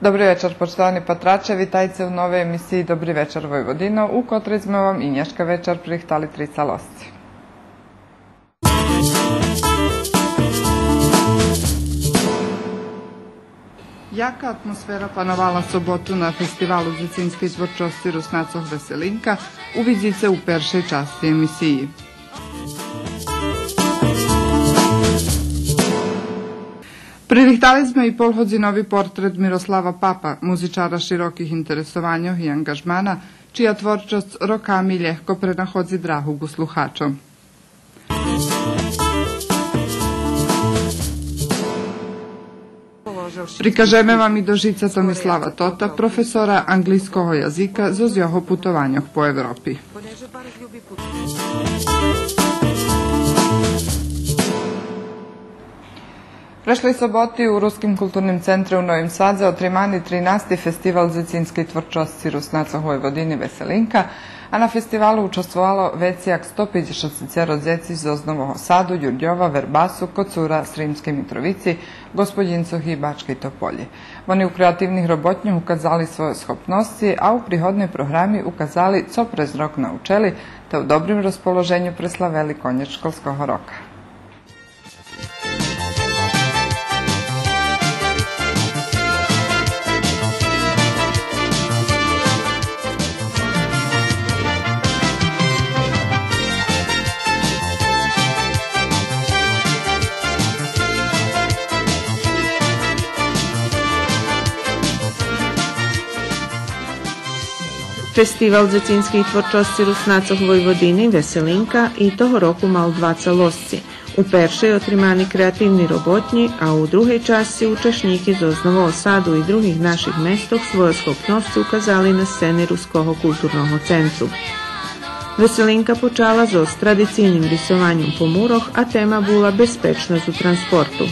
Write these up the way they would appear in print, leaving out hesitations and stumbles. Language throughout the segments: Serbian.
Dobry večer, poštovani patrače, vitajte u nove emisiji Dobri večer Vojvodino, u kotrej sme vam i nješka večer prihtali 3 salosci. Jaka atmosfera panovala sobotu na festivalu Zecinske tvorčosti Rusnacov Veselinka, uvidite u peršej časti emisiji. Privihtali smo i polhodzinovi portret Miroslava Papa, muzičara širokih interesovanja i angažmana, čija tvorčost rokami ljehko prenahodzi drahugu sluhačom. Prikažeme vam i dožica Tomislava Tota, profesora anglijskog jazika za zjoho putovanjoh po Evropi. Prešli soboti u Ruskim kulturnim centru u Novim Sadze otrimani 13. festival Zecinske tvorčosti Rusnacov Vojvodini Veselinka, a na festivalu učestvovalo vecijak 150 djeci iz Oznovoho Sadu, Đurđova, Verbasu, Kocura, Srimske Mitrovici, Gospodincoh i Bačke Topolje. Oni u kreativnih robotnjih ukazali svoje schopnosti, a u prihodnoj programi ukazali co prez rok naučeli, te u dobrim raspoloženju preslaveli konec školskog roka. Festival Zecinskih tvorčosti Rusnacov Vojvodini Veselinka i toho roku mal 2 calosci. U peršej otrimani kreativni robotnji, a u druhej časti učešnik iz Oznovoho Sadu i drugih naših mestov svoje schopnosti ukazali na sceni Ruskog kulturnog centru. Veselinka počala s tradicijnim risovanjem po muroh, a tema bula bezpečnost u transportu.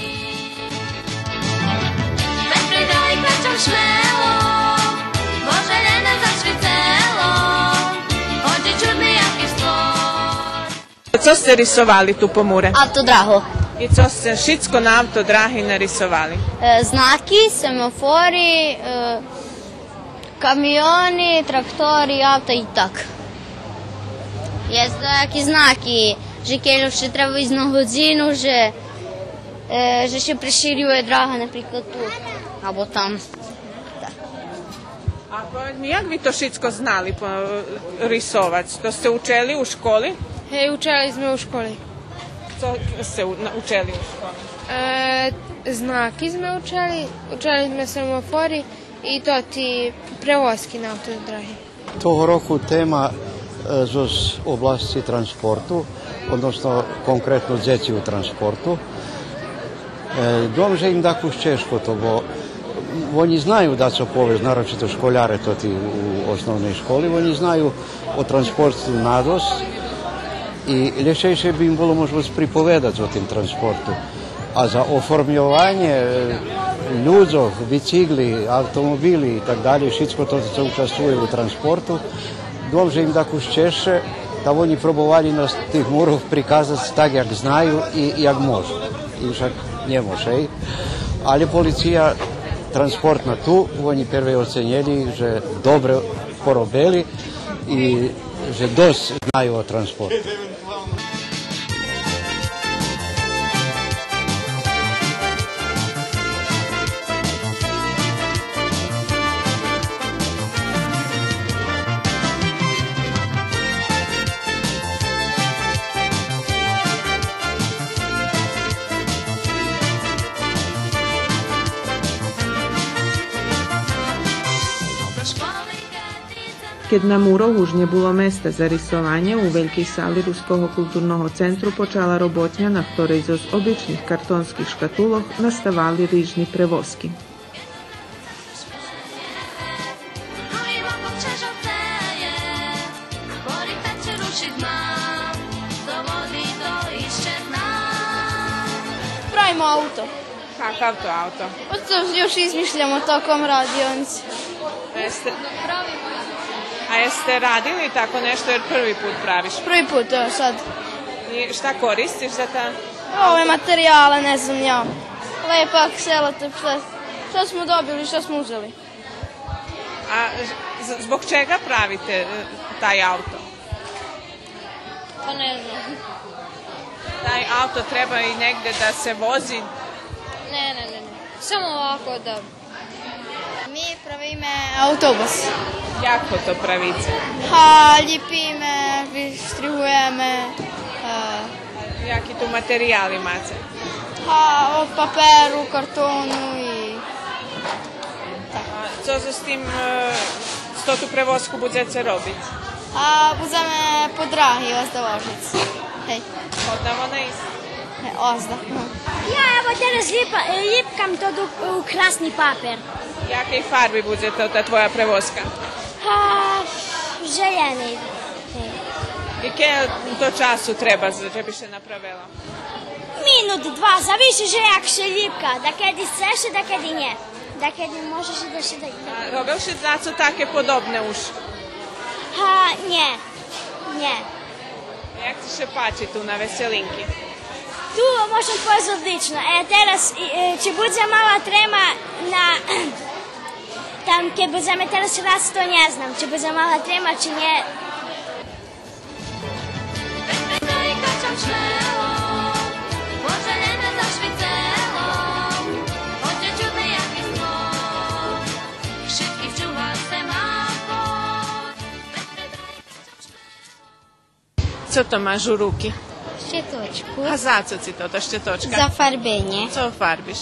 Co ste risovali tu po mure? Autodraho. I co ste šitsko na autodrahi narisovali? Znaki, semafori, kamioni, traktori, auta i tak. Jest taki znaki, że kiedyś się treba iść na godzinu, że się przesiriuje draha, na przykład tu, albo tam. A jak vi to šitsko znali risovati? To ste učeli u školi? Učili smo u školi. Co ste učeli u školi? Znaki smo učili smo semafori i to ti prevoski na autodrahi. Toho roku tema z oblasti transportu, odnosno konkretno djeci u transportu. Dom im tako češko to, bo oni znaju da su povez, naročito školjare to ti u osnovnoj školi, oni znaju o transportu nadost i lješejše bi im bilo možda pripovedati o tim transportu. A za oformljovanje ljudov, bicikli, automobili i tak dalje, šitsko to se učestvuje u transportu, dom im tako češće da oni probovali na tih murov prikazati tak jak znaju i jak može. I však nie može. Ali policija transportna tu, oni prve ocenjeli, že dobro porobili i že dost znaju o transportu. Keď na muroh už nebolo mesta za risovanje, u veľkej sali Ruskog kulturnog centru počala robotnja na ktorej z običnih kartonskih škatuloh nastavali rižni prevoski. Pravimo auto. Kakav to auto? To još izmišljamo tokom radionice. A jeste radili tako nešto jer prvi put praviš? Prvi put, evo sad. I šta koristiš za ta? Ove materijale, ne znam ja. Lepak, selotip, šta? Šta smo dobili, šta smo uzeli. A zbog čega pravite taj auto? Pa ne znam. Taj auto treba i negde da se vozi? Ne. Samo ovako da... Mi pravime autobus. Jako to pravite? Ljepime, štrihujeme. Jaki tu materijali imate? Od paperu, kartonu i... Co za s tim, s to tu prevozku budete robiť? Budeme podrahi, ozda vožic. Hej. Odavo na isto? Ozda. Ja evo teraz lipkam to u krasni papir. Jakej farbi budete ta tvoja prevozka? Željeni. I kje to času treba, da bi se napravila? Minut, dva, zavisi že jak še lipka, da kedi seše, da kedi nje. Da kedi možeš da še da... Робивши zaco take podobne už? Nje. Jak ti še pači tu na veselinki? Tu možem povedati odlično. Teraz, če bude mala trema na... Tam, kje budeme teraz raz, to ne znam. Če bude mala trema, če nje... Co to maš u ruki? Štetočku. A zaco si to, ta štetočka? Za farbenje. Co farbiš?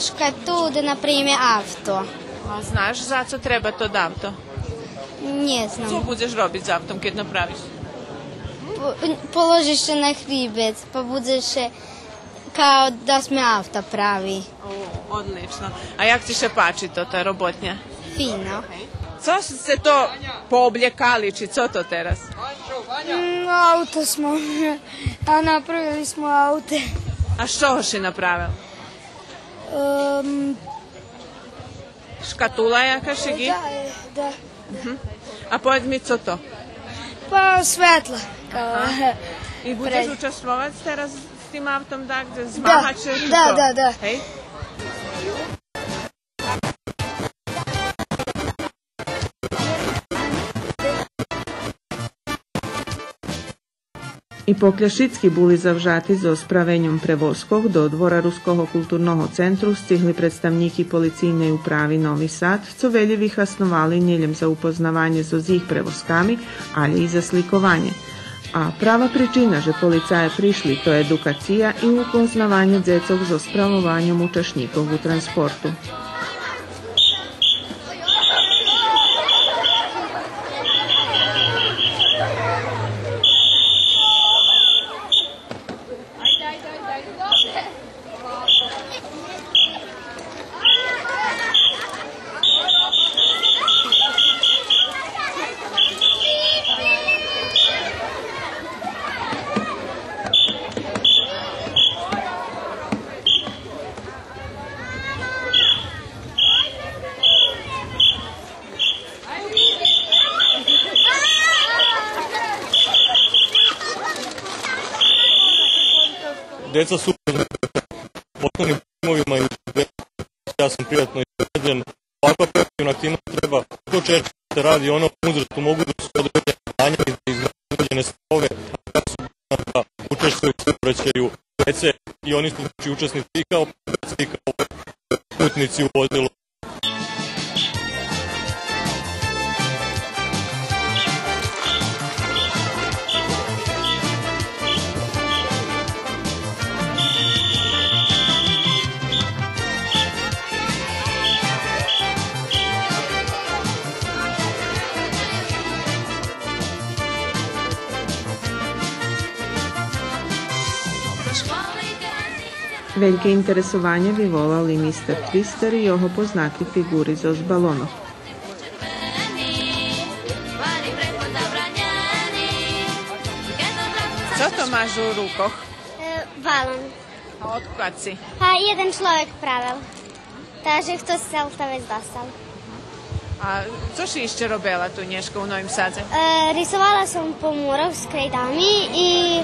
Škatulu, da napravime avto. A znaš zaco treba to davto? Ne Co znam. budeš robiti z avtom kad napraviš? Položiš se na hribec, pa budeš kao da sme avto pravi. Odlično. A jak ti še pači to, ta robotnja? Fino. Co se to poobljekali, či co to teraz? Auto smo. Napravili smo aute. A što si napravil? Škatula jaka šigi? Da. A povedz mi co to? Pa svetla. I budeš učestvovati teraz s tim avtom da gde zmahat ćeš? Da. Hej? I pokljашицькі були завжаті зо справенням превозкох до двора Руського культурного центру стигли представники поліційної управи Новий Сад, co велjevi hasnovali njeljem za upoznavanje zo zih prevozkami, ali i za slikovanje. A prava pričina, že policaje prišli, to je edukacija i upoznavanje dzecog zo spravovanjem učešnikov u transportu. Deca su poslovnim timovima i ja sam prijatno izrađen. Ovakva preventivna aktivnost treba što češće se radi ono uzrastu mogu da su određene znanja i da izgrađene stavove, a su da učestvuju u saobraćaju dece i oni su učesnici i kao putnici u vozilu. Veljke interesovanje bi volali Mr. Twister i jeho poznati figuri zo s balonov. Co to maš u rukoh? Balon. A otkud si? Jedan človek pravil. Takže kto se to već dostal. A co si išće robila tu Nješka u Novim Sadze? Risovala sam po murov s krejdami i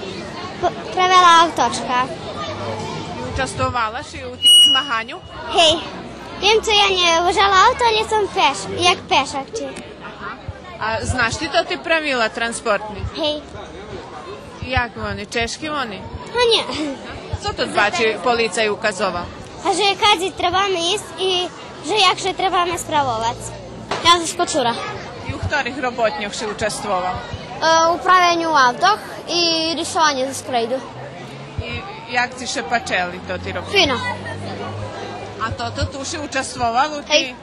pravila avtočka. Učestvovala si u tim zmahanju? Hej, Viem, co ja nie vozila auto, ali som jak pešak. A znaš ti to ti pravila transportni? Hej. Jak oni? Češki oni? A nie. Co to znači policaj ukazoval? A že kadzi trebame ísť i že jakže trebame spravovať. Ja som z Kočura. I u ktorých robotnjoh si učestvoval? U pravenju u autoh i risovanje za skrejdu. I jak si še pačeli to ti robili? Fino. A to tu si učestvoval u ti?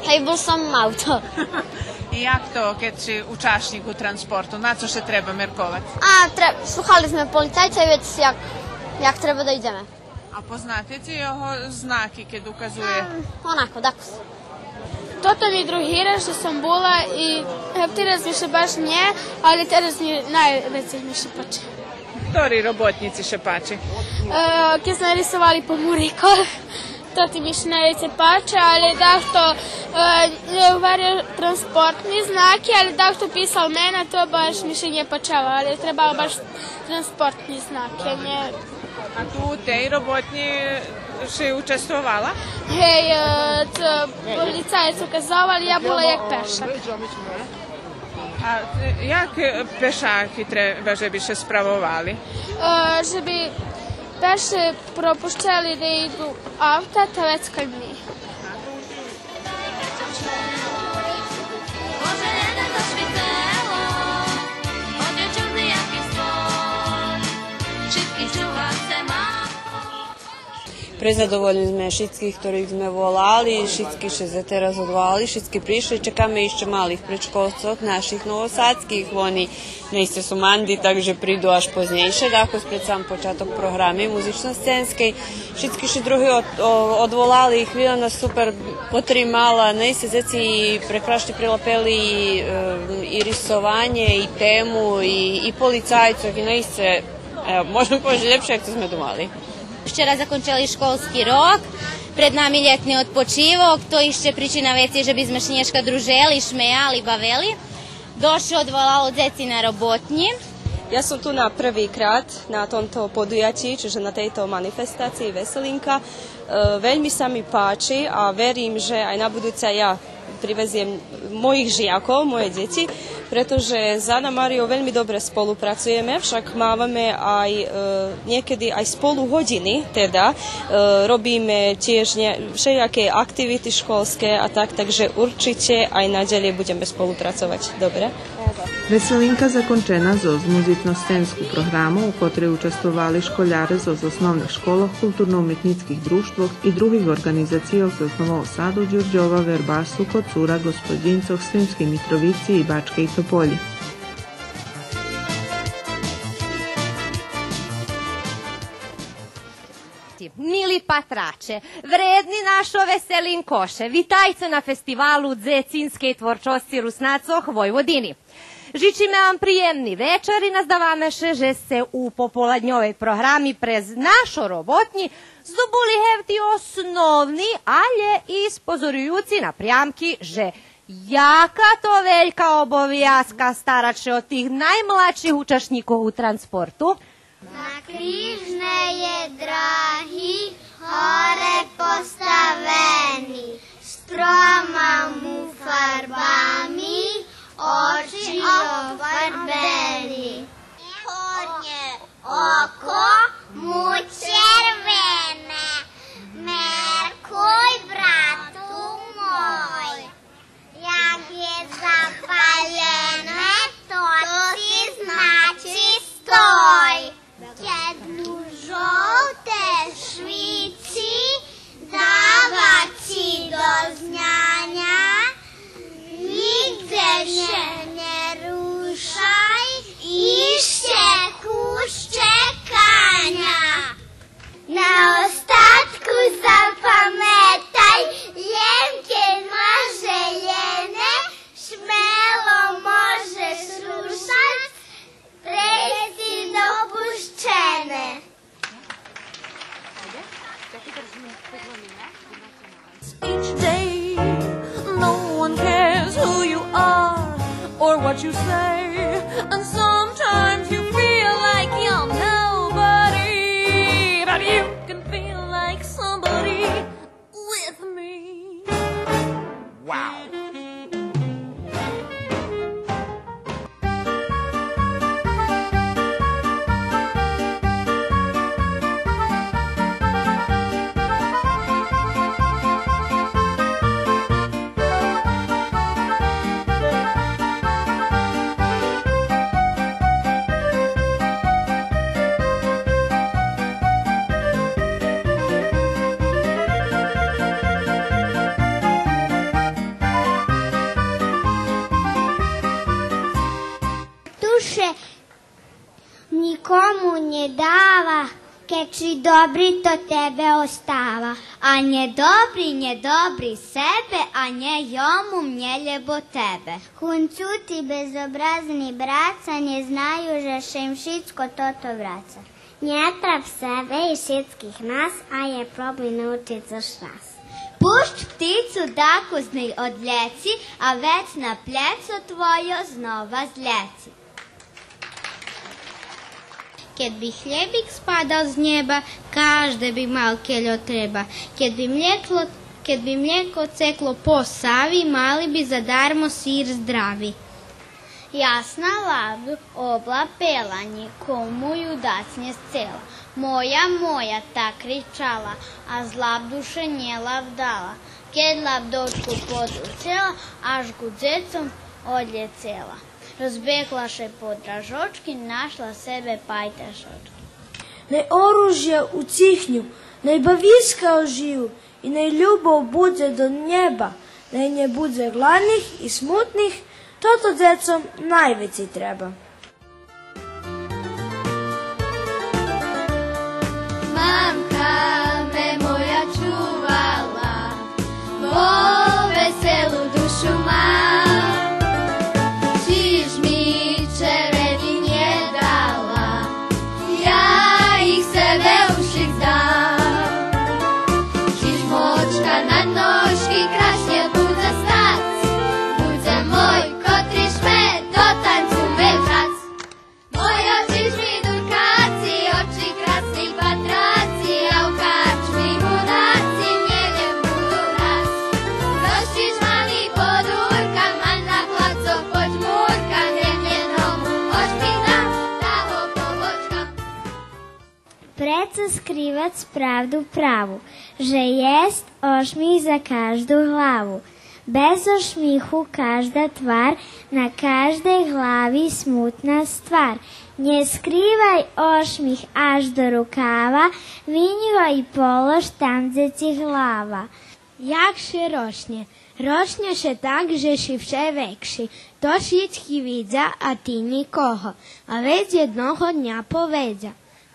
Hej, bol som auto. I jak to, keď si učašnik u transportu? Na co še treba merkovati? Sluhali sme policajca i već jak treba da ideme. A poznate ti jeho znaki kad ukazuje? Onako, dakus. Toto mi druhira što sam bula i teraz mi še baš nje, ali teraz mi najveće mi še pače. Ktori robotnici še pači? Kje smo risovali po Muriko, to ti mi še najveće pače, ali da što je uvario transportni znaki, ali da što pisal mene, to baš mi še nje pačalo, ali trebalo baš transportni znake, nje. A tu u tej robotnji si učestvovala? Hej, policajac ukazovali, ja bila jak pešak. A jak pešaki treba, že bi še spravovali? Že bi peše propušćali da idu auta, to već kaj mi. Prezadовольні sme všetkých, ktorých sme volali, všetky še za teraz odvolali, všetky prišli, čekáme ešte malých predškolcov, našich novosadských, oni nejste su mandi, takže prídu až poznejšie, tako spred sam počatok programy muzično-scenskej. Všetky še drugi odvolali, chvíľa nás super potrimala, nejste zeci prekrašne prilapeli i risovanje, i temu, i policajcov, i nejste, možemo povedať lepšie, ako sme domali. Вчера закончили школьский рок, пред нами летний odpočivok, to išće priči na veci, že bi sme šnješka druželi, šmejali, baveli. Došli odvolalo djeci na robotnji. Ja som tu na prvý krát na tomto podujatí, čiže na tejto manifestácii Veselinka. Veľmi sa mi páči a verím, že aj na budúce ja priveziem mojich žiakov, moje deti, pretože s Anna Máriou veľmi dobre spolupracujeme, však mávame aj niekedy aj spolu hodiny, teda robíme tiež všelijaké aktivity školské a tak, takže určite aj naďalej budeme spolupracovať. Dobre? Veselinka zakončena z muzično-scensku programu, u kotrej učestvovali školjare z osnovnih školah, kulturno-umetnickih društvoh i drugih organizacijov z Novog Sadu, Đurđova, Verbasu, Kocura, Gospodincoh, Sremskej Mitrovici i Bačke i Topolji. Mili patrače, vredni našo Veselinkoše, vitajte na festivalu Dzecinske tvorčosti Rusnacoh Vojvodini. Žičime vam prijemni večer i nazdavameše, že se u popoladnjovej programi prez našo robotnji zdobuli hevti osnovni, ale i spozorujuci naprijamki, že jaka to veljka obovijazka starače od tih najmlačih učašnikov u transportu. Na križne je drahi, hore postaveni, stroma mu farbami, oči ofarbeni. Hornje oko mu červene, merkuj bratu moj, jak je zapaljene, to ti znači stoj. Jednu žolte švici davaci do znanja, nigde še ne rušaj, išće kušće kanja. Na ostatku zapametaj, ljenke može ljene, šmelo možeš rušat, presi dopuščene. Each day, no one cares who you are or what you say, and sometimes you feel like you're nobody, but you can feel like somebody with me. komu nje dava, keči dobri to tebe ostava. A nje dobri sebe, a nje jomu mnjeljebo tebe. Huncuti bezobrazni braca, nje znaju, že še im šitsko toto vraca. Nje trap sebe i šitskih nas, a je probaj naučit za šras. Pušť pticu da kuznej odljeci, a već na pleco tvojo znova zljeci. Kad bi hljebik spadal z njeba, každe bi mal keljo treba. Kad bi mlijeko ceklo po Savi, mali bi zadarmo sir zdravi. Jasna labdu obla pela, nikomu ju dacnje scela. Moja, ta kričala, a z labduše nje lavdala. Kad labdočku podučela, až gudzecom odljecela. Rozbeklaše po dražočki, našla sebe pajtašočki. Naj oružje ucihnju, naj baviska ožiju i naj ljubav bude do njeba, naj nje bude gladnih i smutnih, toto decom najveći treba. Mamka me moja čuvala, vo veselu dušu mam. Čiž mi čeredi nje dala, ja ih sebe uših zdam. Čiž močka na noški krašnje bude stac, bude moj kotriš me do tancu me žac. Moj očiš mi durkaci, oči krasni patraci, a u kačmi mudaci mjeljem budu raz. Roščiš mali podurkam, a na placo pođmurkam, njenomu ošpina, pravo povočkam. Preco skrivac pravdu pravu, že jest ošmih za každu glavu. Bez ošmihu každa tvar, na každej glavi smutna stvar. Nje skrivaj ošmih až do rukava, vinjivo i polož tamzeci glava. Jakše rošnje, rošnje še tak, že si vše vekši. To šitki vidza, a ti nikoho, a već jednoho dnja povedza.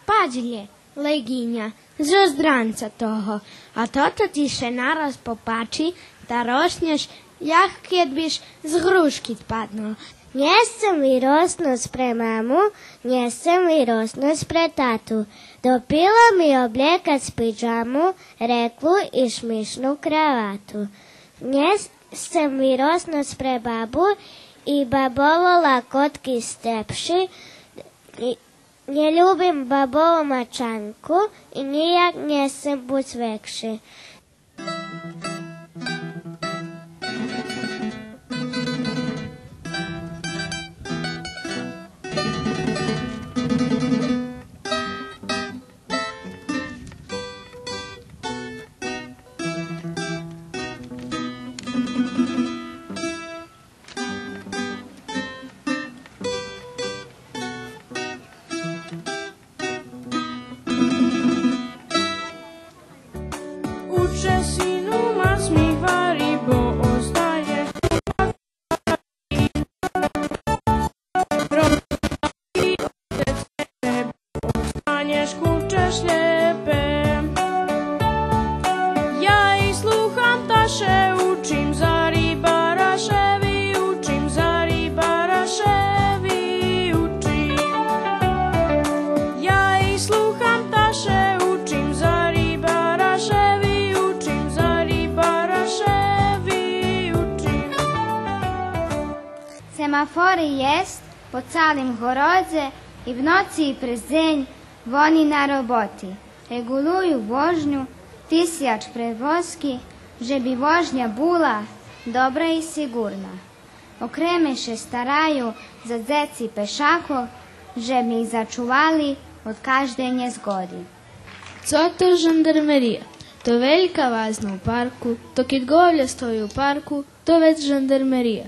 Pađlje, leginja, zo zdranca toho, a toto ti še naraz popači, da rošnješ, jak kjed biš z hruški spadnuo. Njesem virosnost pre mamu, njesem virosnost pre tatu. Dopila mi oblekat pidžamu, reklu i šmišnu kravatu. Njesem virosnost pre babu i babovo lakotki stepši. Ne ljubim babovu mačanku i nijak njesem bucvekši. Semafori jest po calim gorodze i v noci i prezenj voni na roboti. Reguluju vožnju, tisjač prevoski, že bi vožnja bula dobra i sigurna. Okremeše staraju za dzeci pešako, že bi ih začuvali od každe nezgodi. Co to žandarmerija? To velika vazna u parku, to kid govlja stoji u parku, to već žandarmerija.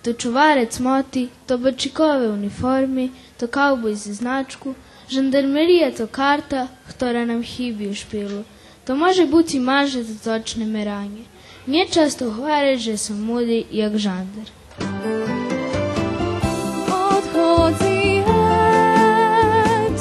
To čuvarec moti, to bačikove uniformi, to kauboj za značku, žandarmerija to karta, ktora nam hibi u špilu. To može biti maže za točne meranje. Nje často hvare, že sam mudi jak žandar. Odchodzi het,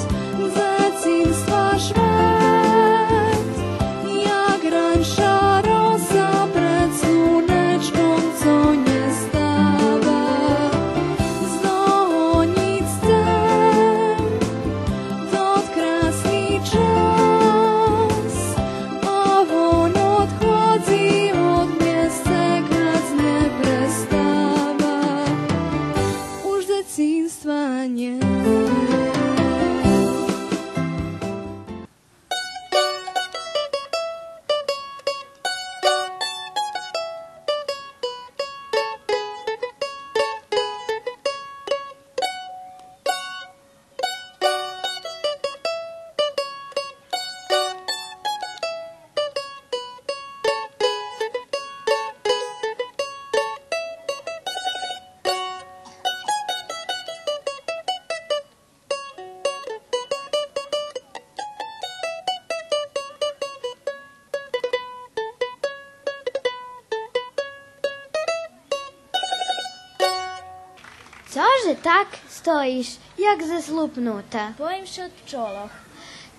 Cože tak stojiš, jak zaslupnuta? Bojim se od pčoloh.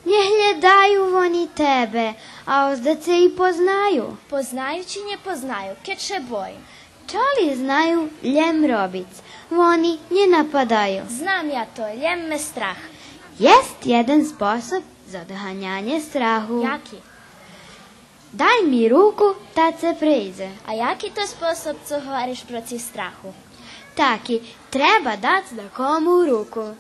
Nie hľadajú oni tebe, a ozda se i poznaju. Poznaju či ne poznaju, keď se bojim. Čoli znaju ljem robic, oni ne napadaju. Znam ja to, ljem me strah. Jest jedan sposob za odhanjanje strahu. Jaki? Daj mi ruku, tad se prejde. A jaki to sposob, co hvariš protiv strahu? Taki, treba dati da komu ruku.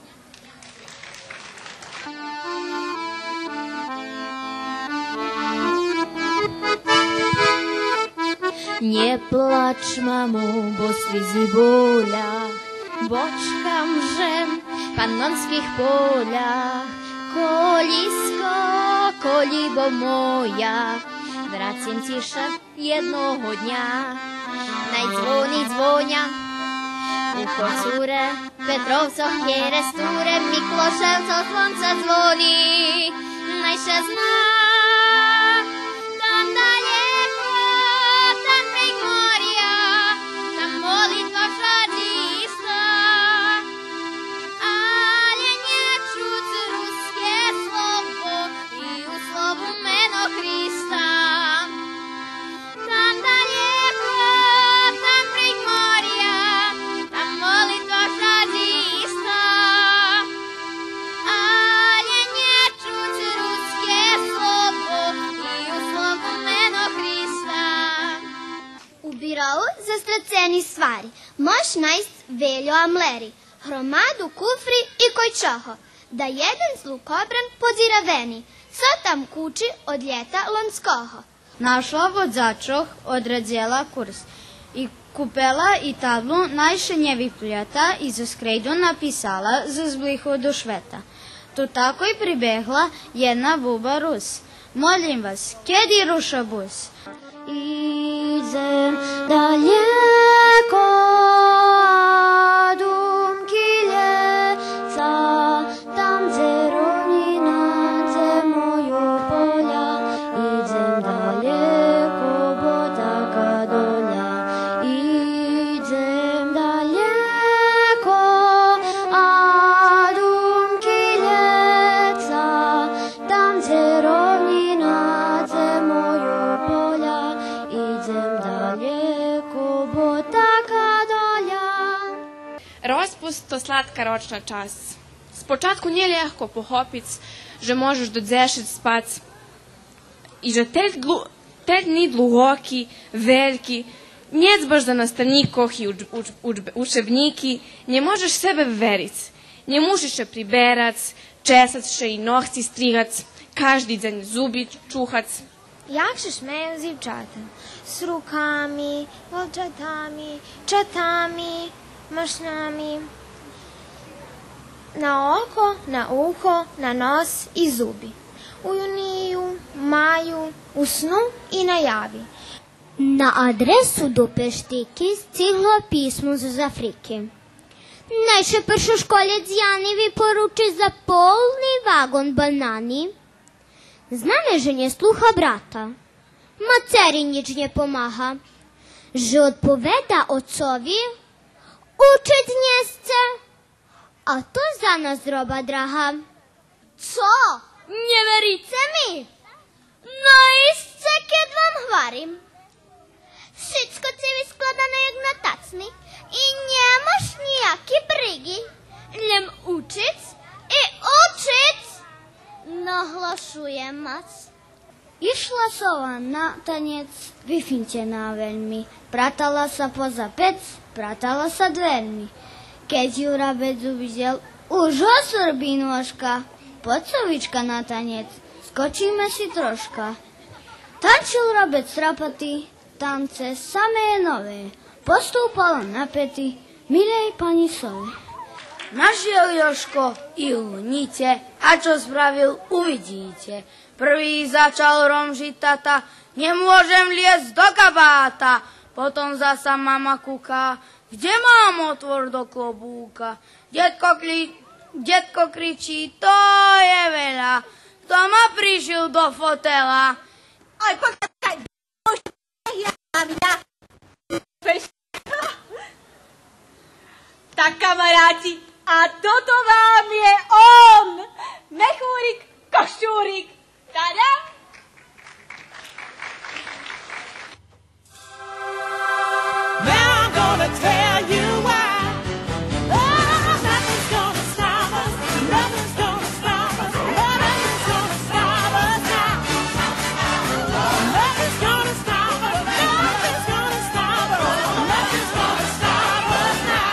Nie placz, mamo, bo svizi bolja, bočkam žem panonskih polja. Kolisko, kolibo moja, vracim ti še jednoho dňa. Naj zvoni zvonja, uho cure, Petrovcoh jere sture, Mikloševcov slonca zvoni. Naj še zna, tam daleko, tam prek morja, tam molitva žadi išla. Ale nie čuť ruské slovo i u slovu meno Hrista. Tam daleko, tam prek morja, tam molitva žadi išla. Ale nie čuť ruské slovo i u slovu meno Hrista. U birovu za straceni stvari moš najst veljo amleri, hromadu kufri i kojčoho, da jedan zlukobran podziraveni, co tam kuči od ljeta lonskoho. Našla vozačoh odradzela kurs i kupela i tablu najšenjevih pljata i za skrejdu napisala za zblihu do šveta. Tu tako i pribegla jedna buba Rus. Molim vas, kedi ruša bus? Idem daleko, a dumki ljeca, tam gdje rovnina, gdje moju polja. Idem daleko, bo taka dolja. Idem daleko, a dumki ljeca, tam gdje rovnina, gdje moju polja. Idem daleko, bo taka dolja. Rozpust to slatka ročna čas. Spočatku nije ljahko pohopic, že možeš dodzešit spac. I že te dni dlugoki, veliki, njec baš za nastavnikoh i učebniki, nje možeš sebe veric. Nje mušiš še priberac, česac še i nohci strigac, každi dan zubi čuhac. Jak się śmieją dziewczata z rukami, волчатами, czatami, masznami. Na oko, na uho, na nos i zubi. U juniju, maju, u snu i na javi. Na adresu do Peštiki stiglo pismo z Afrike. Naše pršoškolec Janivi poruči za polni vagon banani. Znane, że nie słucha brata. Maceri nic nie pomaga. Że odpowiada ojcowi, Uczyć nie chce. a to za nas roba draha. Co? Nie wericie mi? No i chcę, kiedy wam chwarim. Wszystko ciebie składane jak na tacni i nie masz nijaki brygi. Lem uczyć i uczyć. Nahlasujem mas. Išla sova na tanec, vyfinče na veľmi. Pratala sa poza pec, pratala sa dvermi. Keď ju rabec uvidel, už osrbí nôžka. Poď, sovička, na tanec, skočíme si troška. Tančil rabec trapatý, tance samé nové. Postúpal na pety, milej pani sove. Našiel Joško Ilnice a čo spravil, uvidíte. Prvý začal romžiť tata, nemôžem liesť do kabáta. Potom zasa mama kúka, kde mám otvor do klobúka. Detko kričí, to je veľa, kto ma prišil do fotela. Oj, počkaj, Tak kamaráti, a toto vám je on! Mechúrik, Koščúrik, tada! Now I'm gonna tell you why. Oh, nothing's gonna stop us. Nothing's gonna stop us. Nothing's gonna stop us now. Nothing's gonna stop us. Nothing's gonna stop us. Nothing's gonna stop us now.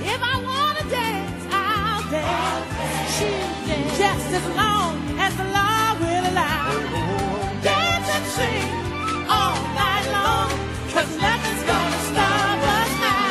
If I wanna dance, I'll dance. She'll dance just as long as the law will allow. Dance and sing all night long. 'Cause nothing's gonna stop us now.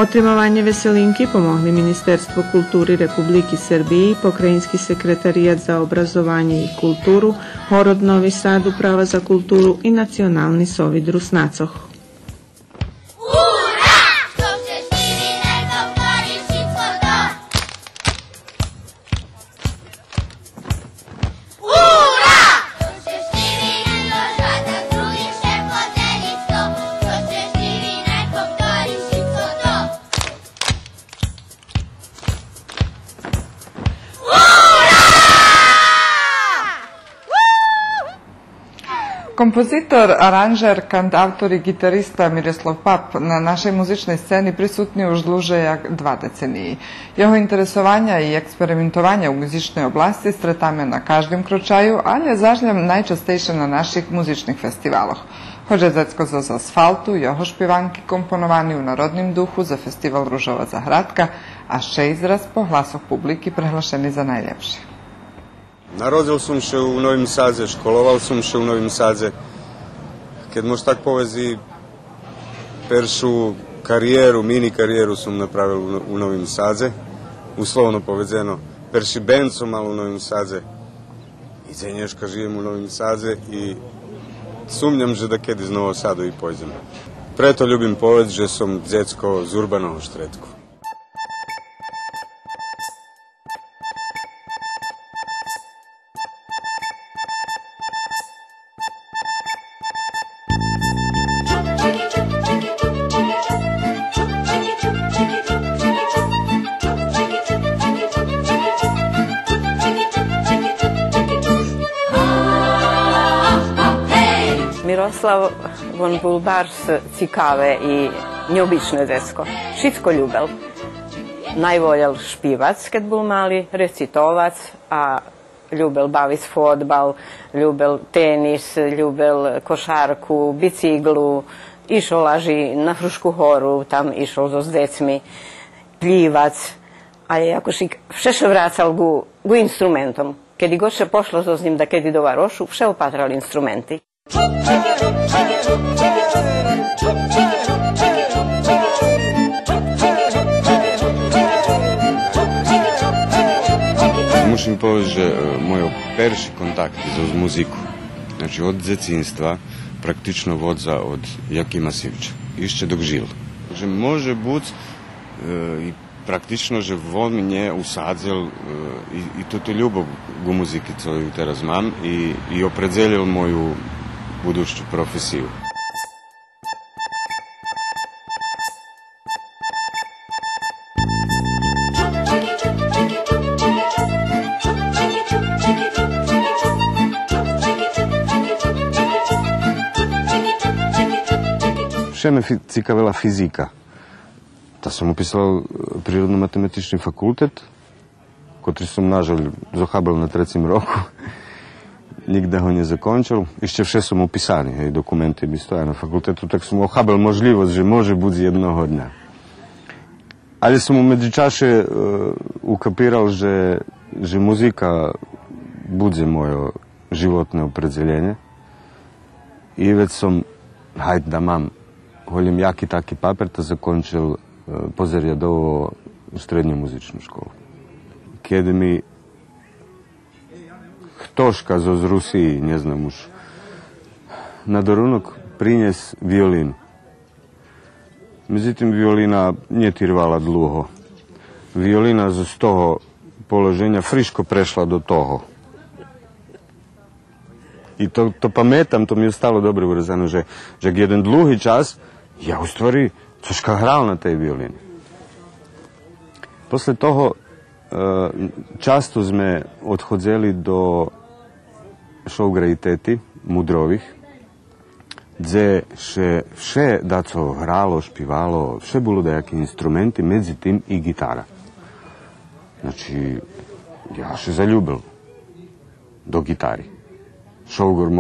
Otrimavanje veselinki pomogli Ministerstvo kulturi Republiki Srbiji, Pokrajinski sekretarijat za obrazovanje i kulturu, Horod Novi Sad, Uprava za kulturu i Nacionalni Sovid Rusnacoh. Kompozitor, aranžer, kantautor i gitarista Miroslav Pap na našoj muzičnoj sceni prisutni už dluže jak 2 deceniji. Jeho interesovanja i eksperimentovanja u muzičnoj oblasti stretame na každym kročaju, ali je zažljam najčastejše na naših muzičnih festivaloh. Hože Zecko z asfaltu, jeho špivanki komponovani u narodnim duhu za festival Ružova Zahradka, a še izraz po hlasoch publiki prehlašeni za najljepši. Narodil som še u Novim Sadze, školoval som še u Novim Sadze. Kad mož tak povezi, peršu karijeru, mini karijeru som napravil u Novim Sadze, uslovno povedeno. Perši band som mal u Novim Sadze. I cenješka živim u Novim Sadze i sumnjam, že da kad iz Novog Sadu i pođem. Preto ljubim poved, že som Zecko z Urbanovo Štretku. Miroslav, on byl baš cikave i njobične Zecko. Všetko ljubel. Najvoljel špivac kad byl mali, recitovac, a ljubel bavit fotbal, ljubel tenis, ljubel košarku, biciklu, išao laži na Frušku horu, tam išao so s decmi, pljivac, Ali ako si vše vracal gu instrumentom, kedy goše pošlo so s ním da kedy do Varošu, vše opatrali instrumenti. Musim povedať, že moje perši kontakti z muziku, znači od dzecinstva, praktično vodza od Jakima Sivića, išće dok žil. Že može buc i praktično, že on mnie usadzel i tuto ljubav u muziki, koju teraz mam, i opredzelil moju buduću profesiju. Še me cikavila fizika. Da sam upisal prirodno-matematični fakultet, kotri sam, nažal, zohabal na trecim roku. Nigde ho ne zakončil. Ešte vše som upisani, hej, dokumenty mi stoja na fakultetu, tak som ohabal možlivosť, že može budzi jednoho dňa. Ali som u međučaše ukapiral, že muzika budze moje životne opredzeljenje. I već sam, hajde da mam, holim jaki taki paper, da zakončil pozarjadovo srednju muzičnu školu. Kiedy mi ktoška z Rusiji, ne znam už, na dorunok prinjes violin. Međutim, violina nije tirvala dluho. Violina z toho položenja friško prešla do toho. I to pametam, to mi je ostalo dobro urezano, že jeden dluhi čas ja u stvari coška hral na tej violini. Posle toho často sme odchodzeli do šougrajiteti mudrovih, gdje še vše daco hralo, špivalo, vše bilo dejaki instrumenti, medzi tim i gitara. Znači, ja še zaljubil do gitari. Šougor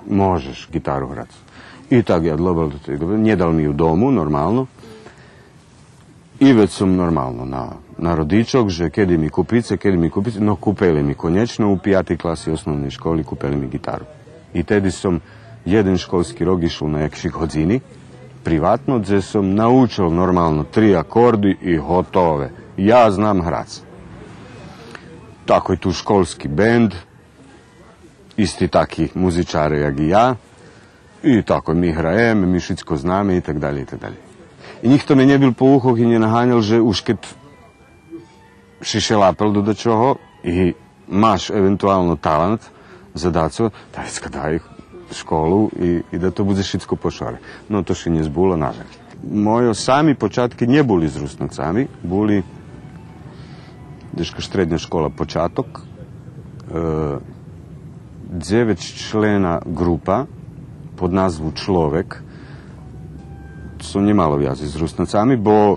možeš gitaru hrati. I tak ja dlobal do tega. Nije dal mi u domu, normalno. I već sam normalno na rodičok, že kedi mi kupice, no kupeli mi konječno u 5. klasi osnovnej školi, kupeli mi gitaru. I tedi sam jeden školski rok išao na jakšik hodzini, privatno, gdje sam naučil normalno 3 akordi i hotove. Ja znam hrac. Tako je tu školski bend, isti taki muzičare jak i ja, i tako mi hrajem, mi šitsko zname i tak dalje, i tak dalje. I njih to me nje bil po uhoh i nje nahanjal, že ušket šišelapel do čoho i maš eventualno talent za daco, da već daj školu i da to bude šitsko pošore. No to še nje zbulo, nažal. Moje sami počatki nje buli z Rusnacami, buli deška štrednja škola počatok, 9 člena grupa pod nazvu Človek, som nemalo vjazi s Rusnacami, bo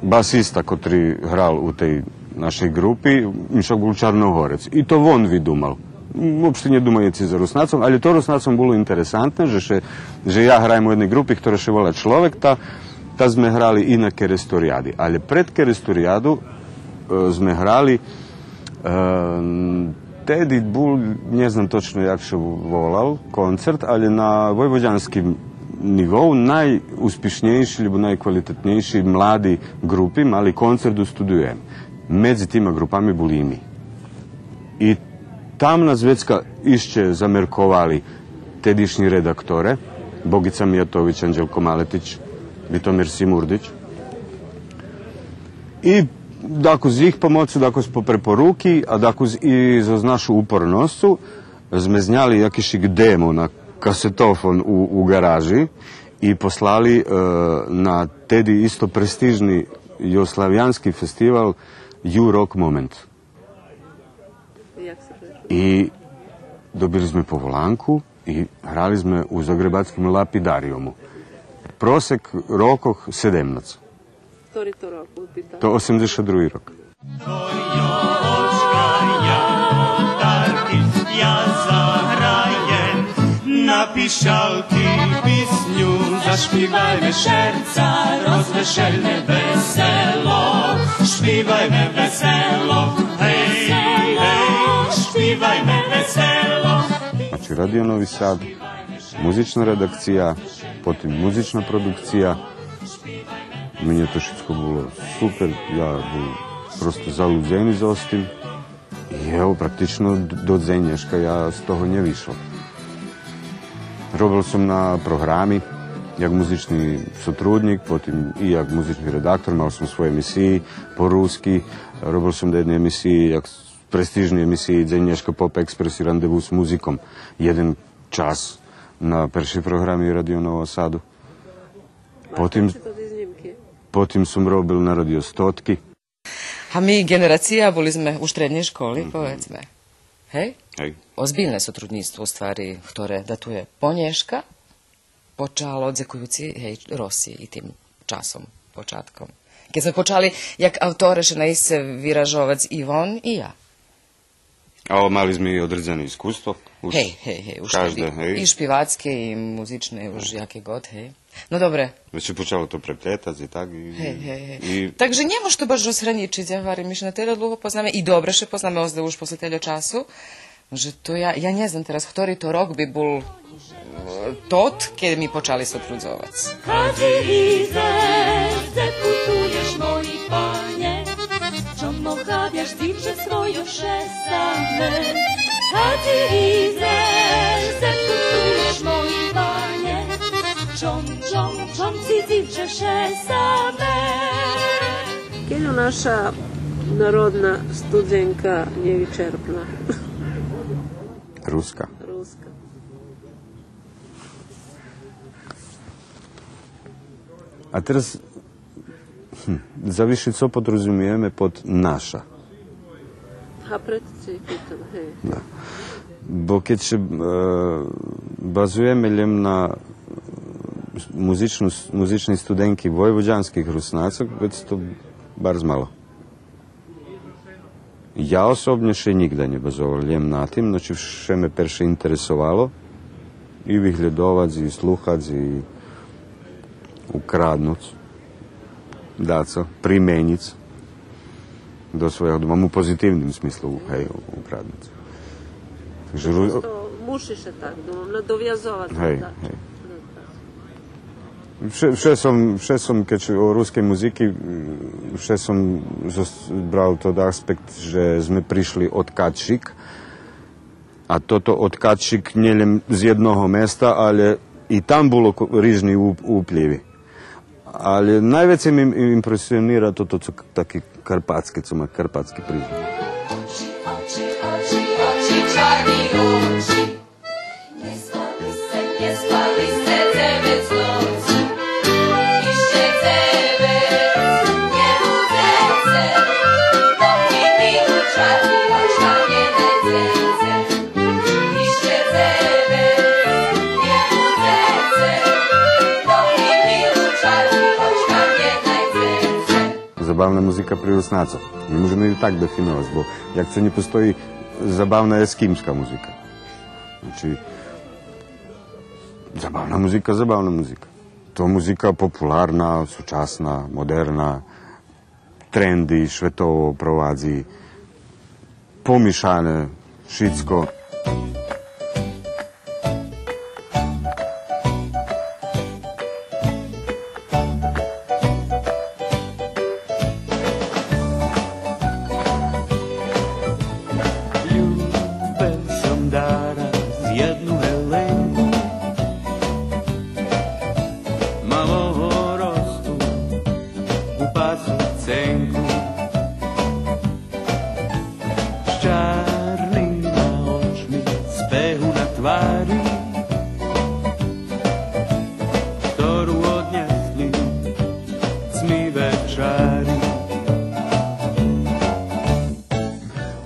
basista, kotri hral u tej našej grupi, Mišak bol Čarnohorec. I to on vydumal. Uopšte nie dumajeci za Rusnacom, ali to Rusnacom bolo interesantne, že ja hrajem u jednej grupi, ktorá še vola Človek, ta sme hrali i na Kerestorijadi. Ali pred Kerestorijadu sme hrali Tedi Bul, ne znam točno jak še volal, koncert, ali na vojvođanskim nivou najuspješnejši ili najkvalitetnejši mladi grupi mali koncert u Studiu M. Medzi tima grupami boli i mi. I tam nas vecka išće zamerkovali tedišnji redaktore, Bogica Mijatović, Anđelko Maletić, Vitomir Simurdić. I dako z ih pomoću, dako po preporuki, a dako i za našu upornostu sme znjali jakišik demo na kasetofon u garaži i poslali na tedi isto prestižni jugoslavijanski festival U-Rock Moment. I dobili smo povolanku i hrali smo u Zagrebatskim Lapidarijumu. Prosek rokoh 17. Ktorý to rok? To 82. rok. Napišal ti pisnju, zašpívajme šerca, rozveselne veselo. špívajme veselo, hej, hej, špívajme veselo. Znači Radio Novi Sad, muzična redakcija, potom muzična produkcija. Meni je to všetko bilo super, ja bol prosto zaludzený za ostim. I evo, praktično do dzenješka ja z toho nevyšao. Robil som na programi, jak muzični sotrudnik, potom i jak muzični redaktor, mal som svoje emisiji po ruski. Robil som na jednej emisiji, jak prestižnoj emisiji Dzenješka Pop Express i Randevu s muzikom. Jeden čas na peršej programi Radio Novo Sadu. Potom som robil na Radio Stotki. A my generacija boli sme u štrednjej školi, povedzme. Hej? Hej. Ozbiljne sotrudnictvo u stvari, ktoré datuje Ponješka, počalo odzekujúci, hej, Rosiji i tim časom, počatkom. Keď sme počali, jak autoreše na isce vyražovac Ivon i ja. A mali sme i određene iskustvo. Hej, už každé, hej. I špivacke, i muzične, už jaké god, hej. No dobre. Već je počalo to prepletati i tak. Hej. Takže nemoš to baš rozhraničiť, ja varim, my na teda dlho poznáme i dobre še poznáme ozda už posle teda času. Že to ja ne znam teraz, ktorý to rok by bol tot, keď mi počali sotrudzovať. Kad ideš, gde putuješ, moji panie, čom ochawiasz zimże swoją szesane. Kad ideš, gde putuješ, moji panie, čom si zimže šesane. Keď je naša narodna studenka nevyčerpná? Ruska. A teraz zaviši, co podrazumijeme pod naša. A preto si pýtam, hej. Da. Bo keď še bazujeme ljem na muzični studenki vojvođanskih rusnacov, već to bar zmalo. Ja osobno še nikda ne bazoval ljem na tim, znači še me perše interesovalo i vyhľadovac, i sluhac, i ukradnuc, daco, primenic do svojho doma, u pozitivnim smislu, hej, ukradnuc. Takže Muši še tak, nadovjazovati. Hej. Še som, keď o ruskej muziky, še som bral to aspekt, že sme prišli od Kačik, a toto od Kačik nie z jednoho mesta, ale i tam bolo rižni upljevi. Ali najveće mi impresionira to co taki karpatski, co ma karpatski prizvuk. Oči, čarni oči, nie spali se dzevec noci. Ište dzevec, nie bude se, dok mi milu čarni očka njenaj dzevce. Ište dzevec, nie bude se, dok mi milu čarni očka njenaj dzevce. Zabavna muzika pri Rusnacov. Ne možemo i tak definovati, bo jak co nie postoji zabavna eskimska muzika. Znači, zabavna muzika. To muzika popularna, sučasna, moderna, trendi, švetovo provadzi, pomišane, šitsko.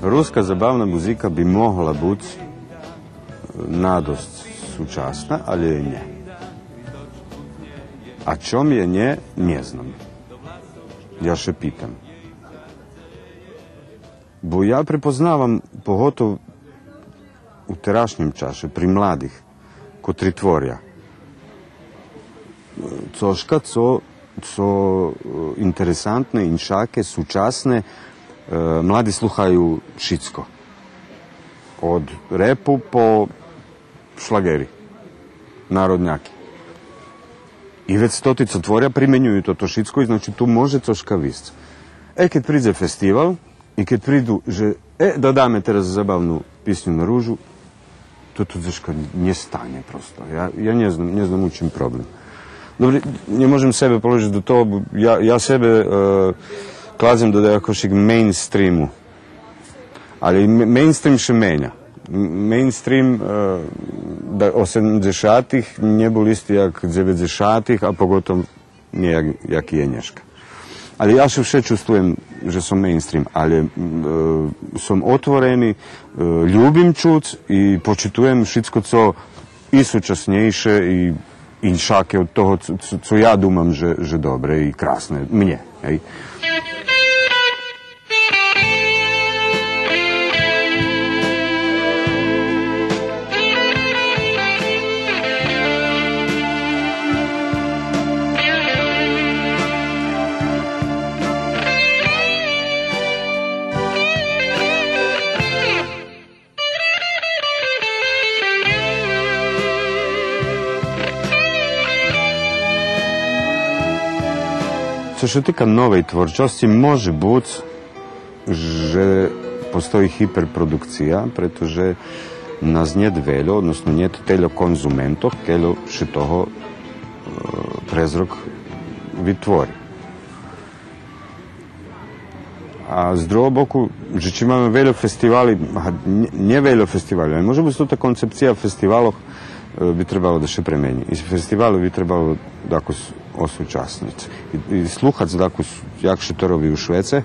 Ruska zabavna muzika bi mogla biti nadost sučasna, ali je nje. A čom je nje, ne znam. Ja še pitam. Bo ja prepoznavam, pogotovo u terašnjem čaše, pri mladih, kotri tvorja. Coška, co co interesantne, inšake, súčasné. Mladi sluhajú všetko. Od repu po šlageri, narodnjaki. I već stotico tvorja primenjuju to všetko i znači tu može troška visť. Kad priđe festival i kad pridu, že da dáme teraz zabavnu pisnju na ružu, to troška nje stanje prosto. Ja ne znam u čim problem. Dobro, ne možem sebe položiti do toho, ja sebe klazem do jakošeg mainstreamu. Ali mainstream še menja. Mainstream da 80-ih nie bol isti jak 90-ih, a pogotovo nie jak jenješka. Ali ja še vše čustujem, že som mainstream, ali som otvoreni, ljubim čuc i počitujem všetko, co i súčasnejšie, i inšake od toho, co ja dumam, že dobre i krasne. Mnje, hej. Co się tyka nowej twórczości, może być, że postoji hiperprodukcja, pretože nas nie wiele, odnosno nie tyle konsumentów, kiedy się toho prezrok vytvori. A z druhého boku, že či máme veľa festivali, nie veľa festivali, ale može biti to ta koncepcija festivalov bi trebalo da se premeni. I festivalu bi trebalo dako osúčasniť. I sluhac dako, jak se to robi u Švece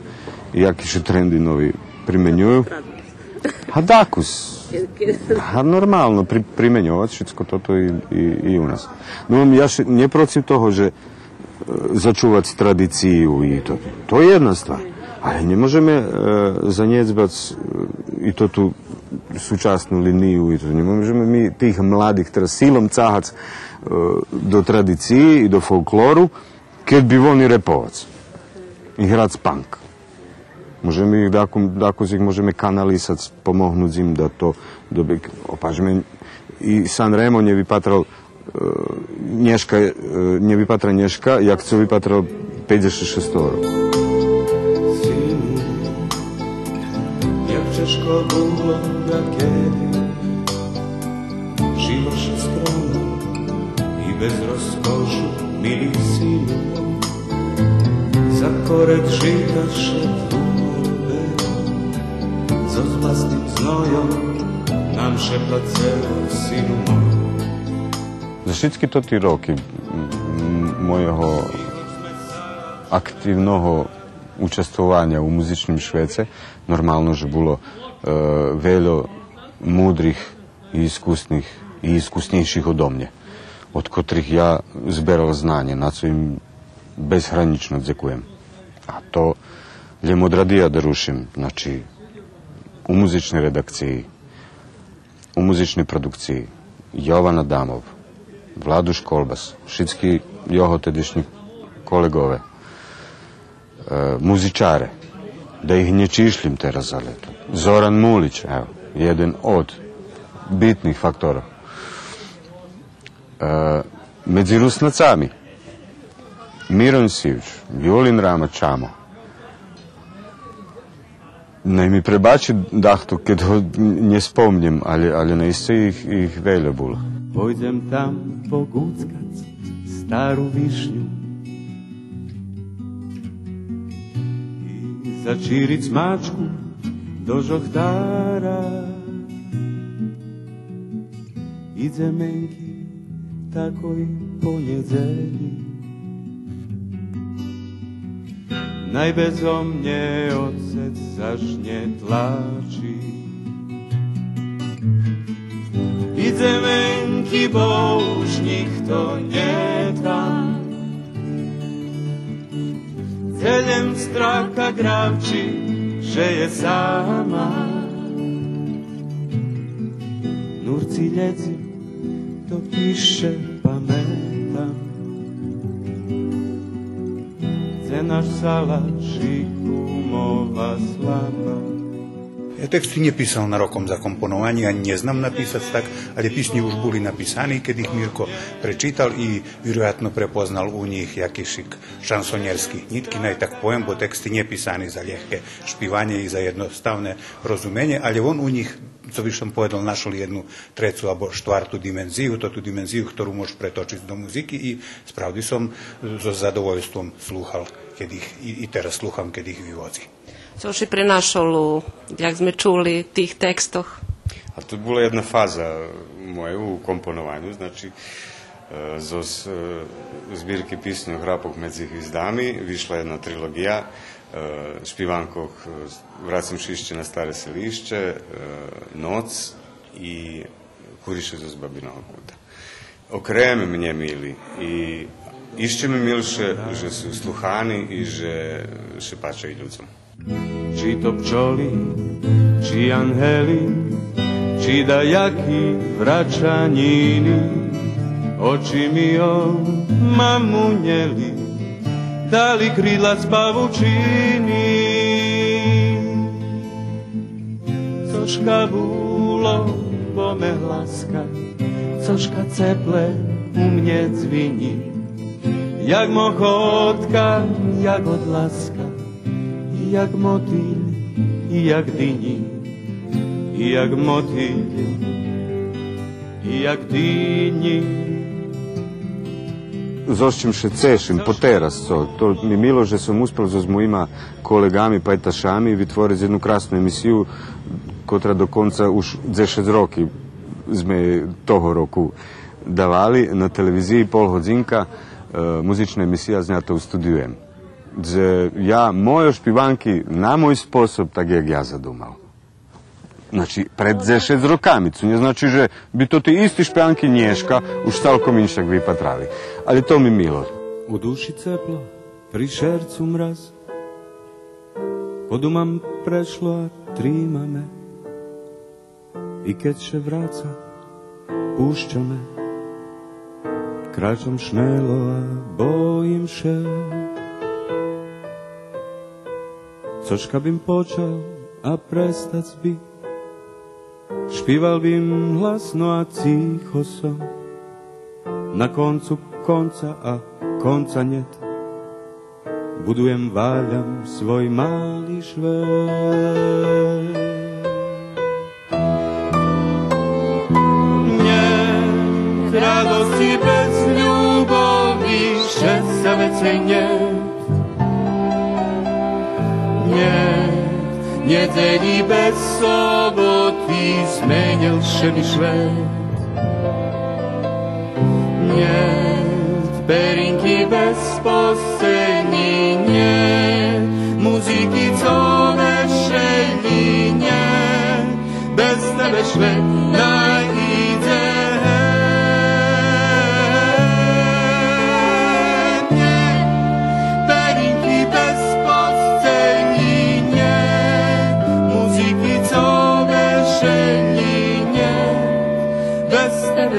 i jaki se trendi novi primenjuju. A dako, normalno primenjovati všetko toto i u nas. No, ja nie protiv toho, že začuvati tradiciju i to. To je jedna stvar. Ali ne možeme zanjecbati i to tu súčasnú liniju i to. Ne možeme mi tih mladih teraz silom cahac do tradiciji i do folkloru, kad bi oni repovac i hrac punk. Možeme ih, dako ih možeme kanalisati, pomohnut im da to dobe. Opažme, i Sanremo nie vypatral nie vypatra Nješka, jak co vypatral 56 rokov. Ciężko było na kiedy żyłoś skromno i bez rozkoszy, mili synu. Za korek żyta szedł co z własnym znojom nam šeplacelo synu moj. Za všetky ty roky mojego aktívneho učestvovanja u muzičnim Švece, normalno, že bilo veľa múdrych i iskusných i iskusnejších odo mne, od ktorých ja zberal znanje, na co im bezhranično dzekujem. A to ljem odradija da rušim, znači u muzičnoj redakciji, u muzičnoj produkciji Jovan Adamov, Vladuš Kolbas, všetky jeho tedišnji kolegove, muzičare, da ih ne čišlim teraz za leto. Zoran Mulić, evo, jedan od bitnih faktora. Među Rusnacami, Miron Sivč, Julin Rama Čamo. Ne mi prebači dahtu, kad ho ne spomnjem, ali naiste ih velja bula. Pojdem tam poguckac staru višnju i začiric mačku do žohtara. Idze menki tako i po njedzeli, najbezomnje ocet zažnje tlači. Idze menki bo už nikto netrá, celem straka gravči, že je sama. Nurci ljeci, to piše pametam, je naš salaš i kumova slama. Tekst nie pisał na rokom za komponowanie, ani nie znam napisać tak, ale písni už boli napísaní, keď ich Mirko prečítal i vjerojatno prepoznal u njih jakišik šansonjerskih nitki, naj tak pojem, bo teksty nie pisani za ljehke špivanje i za jednostavne rozumenje, ali on u njih, co by som povedal, našol jednu trecu alebo štvrtú dimenziju, to tú dimenziju, ktorú môžeš pretočiť do muziky i spravdi som so zadovoljstvom slúchal, keď ich, i teraz slúcham, keď ich vyvodzi. Co si prenašalo, jak sme čuli, tih tekstoh? A to bila jedna faza moje u komponovanju, znači z zbirke pisanja Hrapog medzi hvizdami vyšla jedna trilogija špivankog Vracim šišće na stare selišće, Noc i Kuriše z Babinog kuta. Okrejem mnie mili i išće mi milše, že su sluhani i že pače i ľudzom. Či to pčoli, či anheli, či dajaki vračanini, oči mi omamunjeli, dali krilac pavučini. Coška bulo bome hlaska, coška ceple u mne dzvini, jak mohotka, jak odlaska, jak motylj i jak dyni, i jak motylj i jak dyni. Zošćim še cešim po terasco, to mi milo, že som uspel so s mojima kolegami pajtašami vytvoriť jednu krásnu emisiju, kotra do konca už 10 roky sme toho roku davali na televiziji pol hodzinka, muzična emisija znata u studiujem. Že ja moje špivanki na môj spôsob, tak jak ja zadumal. Znači, pred 10 rokami, co nie znači, že by to ti isti špivanki Nješka už celkom inšak vypatrali. Ali to mi milo. U duši ceplo, pri šercu mraz, pod umam prešlo, a tríma me. I keď še vraca, púšťa me. Kračom šnelo a bojim še. Coška bym počal a prestać by, špival bym hlasno a ticho som, na koncu konca a konca net, budujem, váľam svoj malý švet. Niet radosti bez ľubovi, šťastia vecej niet. Nedeli bez soboty zmenil všemi švet. Niet perinky bez postení, niet muziky, co vešeli, niet bez tebe švet najde.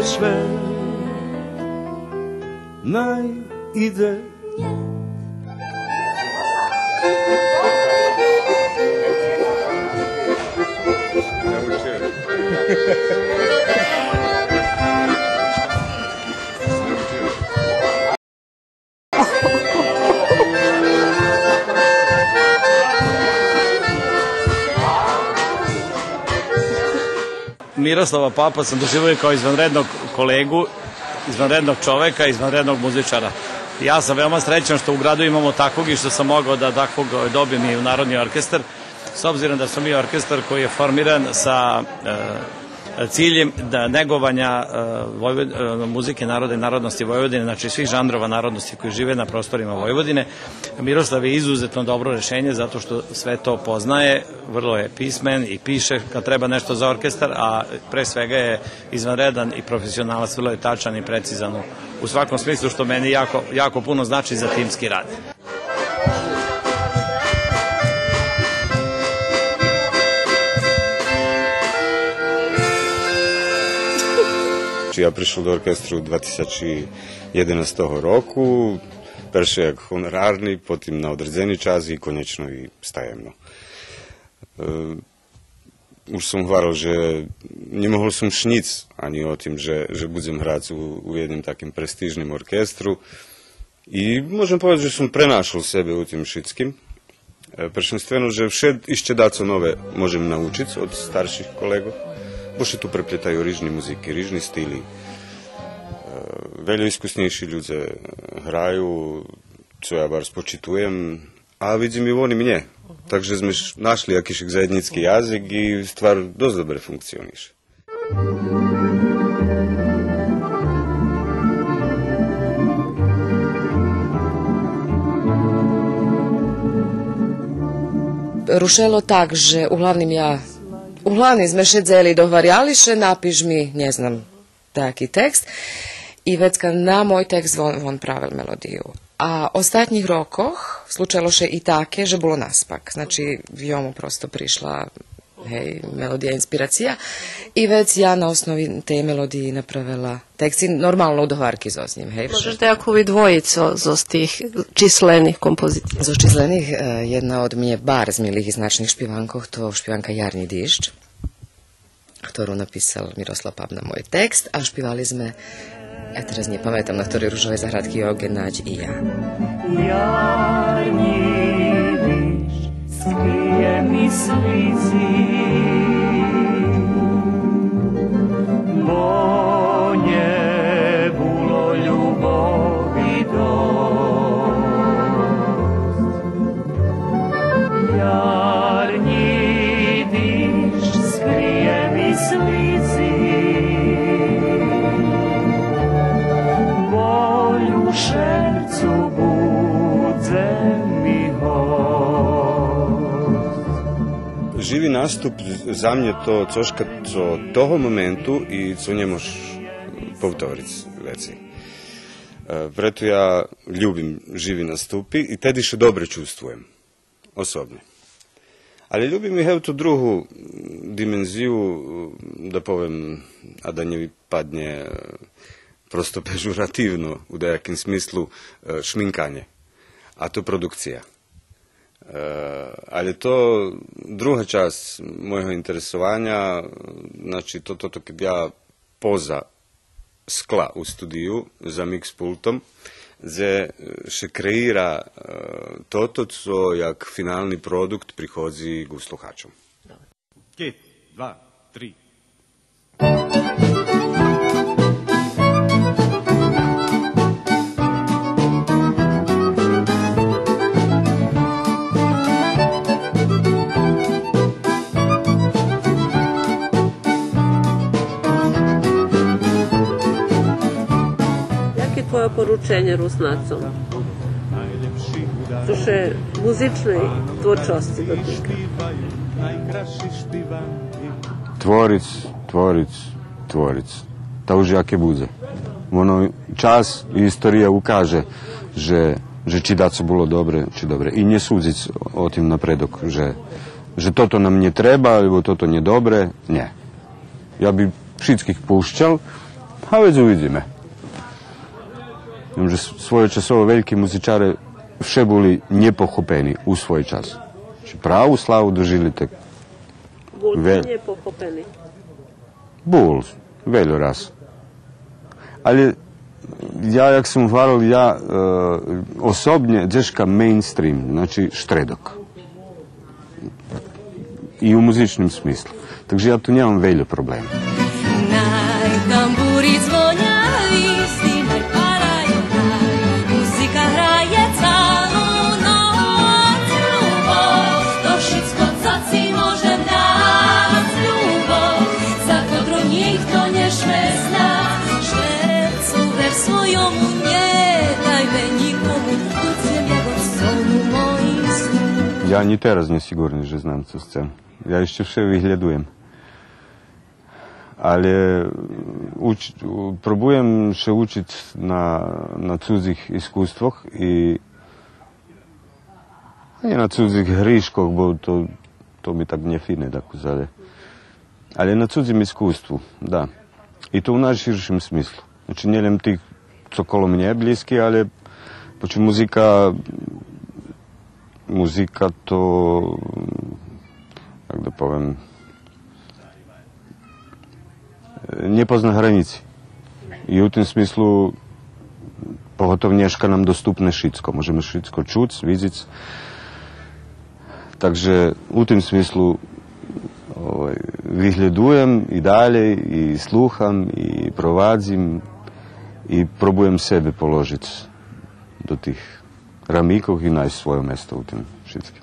Švet najde. Miroslava Papa sam doživio kao izvanrednog kolegu, izvanrednog čoveka, izvanrednog muzičara. Ja sam veoma srećan što u gradu imamo takvog i što sam mogao da takvog dobijem i u Narodni orkestar, s obzirom da smo mi orkestar koji je formiran sa ciljem negovanja muzike naroda i narodnosti Vojvodine, znači svih žanrova narodnosti koji žive na prostorima Vojvodine. Miroslav je izuzetno dobro rešenje zato što sve to poznaje, vrlo je pismen i piše kad treba nešto za orkestar, a pre svega je izvanredan i profesionalac, vrlo je tačan i precizan u svakom smislu, što meni jako puno znači za timski rad. Ja prišel do orkestru u 2011 roku, Перше як honorárny, потім на odredzený čas i konečno i stajemno. Už som hovoril, že nemohol som šnic ani o tým, že budem hrať u jednom takým prestížnym orkestru. I môžem povedať, že som prenášal sebe u tým všetkým. Prvenstveno, že ešte daco nové môžem naučiť od starších kolegov. Bože tu prepletajú rýžne muziky, rýžne styly. Veľa iskusnejší ľudia hrajú, co ja bar spočitujem, a vidím i oni mne. Takže sme našli akýšik zajednický jazyk i stvar dosť dobre funkcioniše. Rušelo tak, že uglavnom sme šedzeli dohvarjališe, napiš mi, ne znam, taki tekst i vecka na moj tekst on pravil melodiju. A ostatnjih rokoh slučajalo še i take, že bilo naspak. Znači, jomu prosto prišla melodija, inspiracija i već ja na osnovi te melodiji napravila tekst i normalno u dohvarki z njim. Možete ako vi dvojico z tih čislenih kompozicija? Z čislenih jedna od mnje bar z milih i značnih špivankov, to špivanka Jarni Dišč, ktorú napisal Miroslav Pap na moj tekst, a špivali sme, ja teraz nepamätám, na ktorej ružovej zahradky Eugen Naď i ja. Jarni Dišč, skrije mi slici, bo nie było ljubovi dost. Jarni Dišč, skrije mi slici, bolju šercu budze mi host. Živi nastup za mne to coška co toho momentu i co ne možeš povtoriť veci. Preto ja ljubim živi nastupi i tedi še dobre čustvujem, osobno. Ali ljubim i tu drugu dimenziju, da povem, a da ne padne prosto pežurativno u nejakom smislu šminkanje, a to produkcija. Ali to druga čast mojego interesovanja, znači to kad ja poza skla u studiju za mix pultom, gdje še kreira toto, co jak finalni produkt prihodzi k sluhačom. 1, 2, 3. Tvoje poručenje Rusnacom? Co še muzičnej tvorčosti dotyka? Tvoric, tvoric, tvoric. Ta už jaké bude. Ono čas i istorija ukaže, že či daco bolo dobre, či dobre. I ne súdziť o tým napredok, že toto nam ne treba, alebo toto nie dobre. Nie. Ja by všetkých púšťal, a već uvidíme. Že svoječasovo veľkí muzičare vše boli nepochopení u svoj čas. Či pravu slavu dožili tak... Boli nepochopení? Bol, veľo raz. Ale ja, jak som hovoril, ja osobne deška mainstream, znači štredok. I u muzičnom smislu. Takže ja tu nemam veľo problema. Tamburi zvonjavi, stinaj paraju naj, muzika hraje calu noc, ljubov, do všetko caci môžem dať, ljubov, za kodro nikto nešme zna, švercu ver svojomu nedajme nikomu, kuciem jego sonu mojim snu. Ja ni teraz nie sigurny, že znam co scen. Ja ešte vše vyhľadujem. Ale próbujem še učiť na cudzích iskustvoch i na cudzích hriškoch, bo to mi tak nefine, tako zade. Ale na cudzím iskustvu, da. I to u najširším smyslu. Znači, nielen tých, co kolo mne je blízky, ale Poču muzika to, jak da povem, nie pozna hranici. I u tym smislu pogotovo dneška nam dostupne šitsko. Možemo šitsko čuc, vizic. Takže u tym smislu vyhľadujem i dalje i sluham i provadzim i probujem sebe položiti do tih ramikov i naći svoje mjesto u tim šitskim.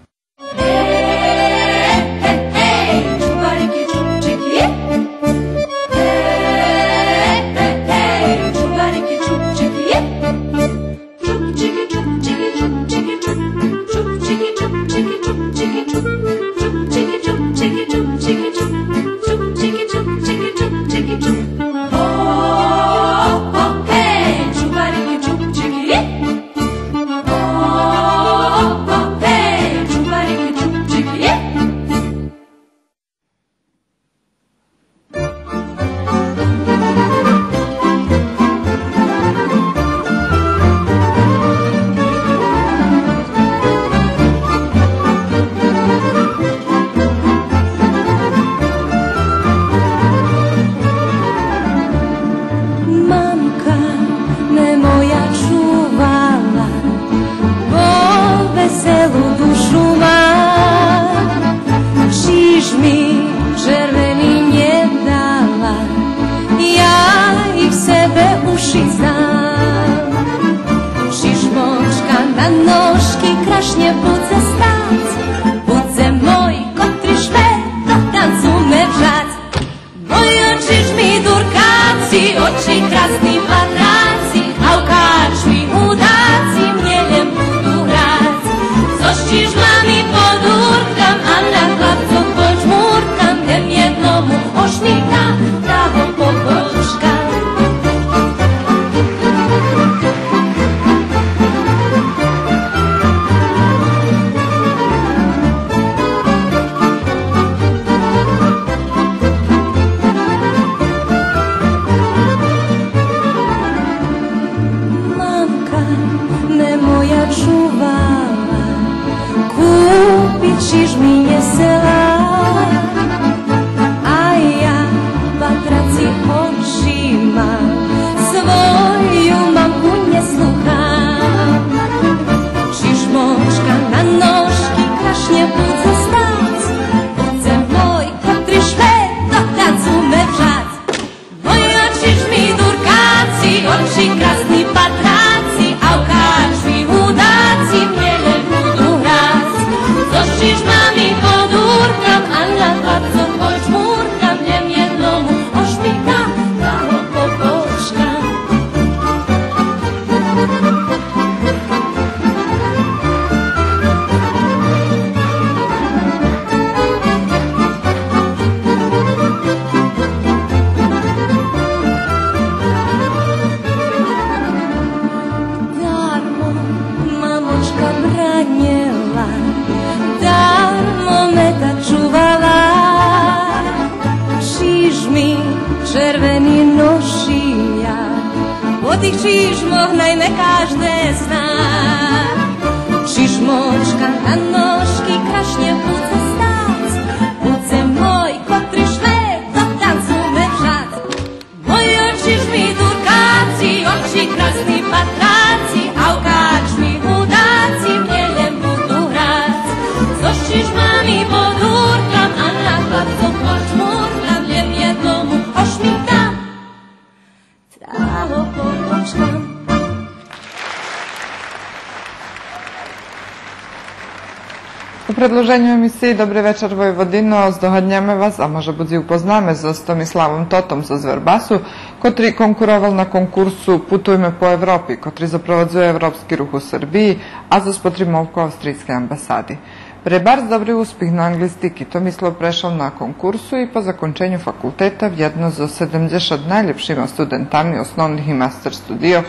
U predloženju emisiji Dobry večer Vojvodino zdohodnjame vas, a może budzi upozname z Tomislavom Totom z Zverbasu, kotri konkuroval na konkursu Putujme po Evropi, kotri zaprovodzuje evropski ruh u Srbiji, a za spotrimovku Avstrijske ambasadi. Pre bardzo dobry uspjeh na anglistiki Tomislav prešao na konkursu i po zakončenju fakulteta vjedno za 70 najljepšima studentami osnovnih i master studijov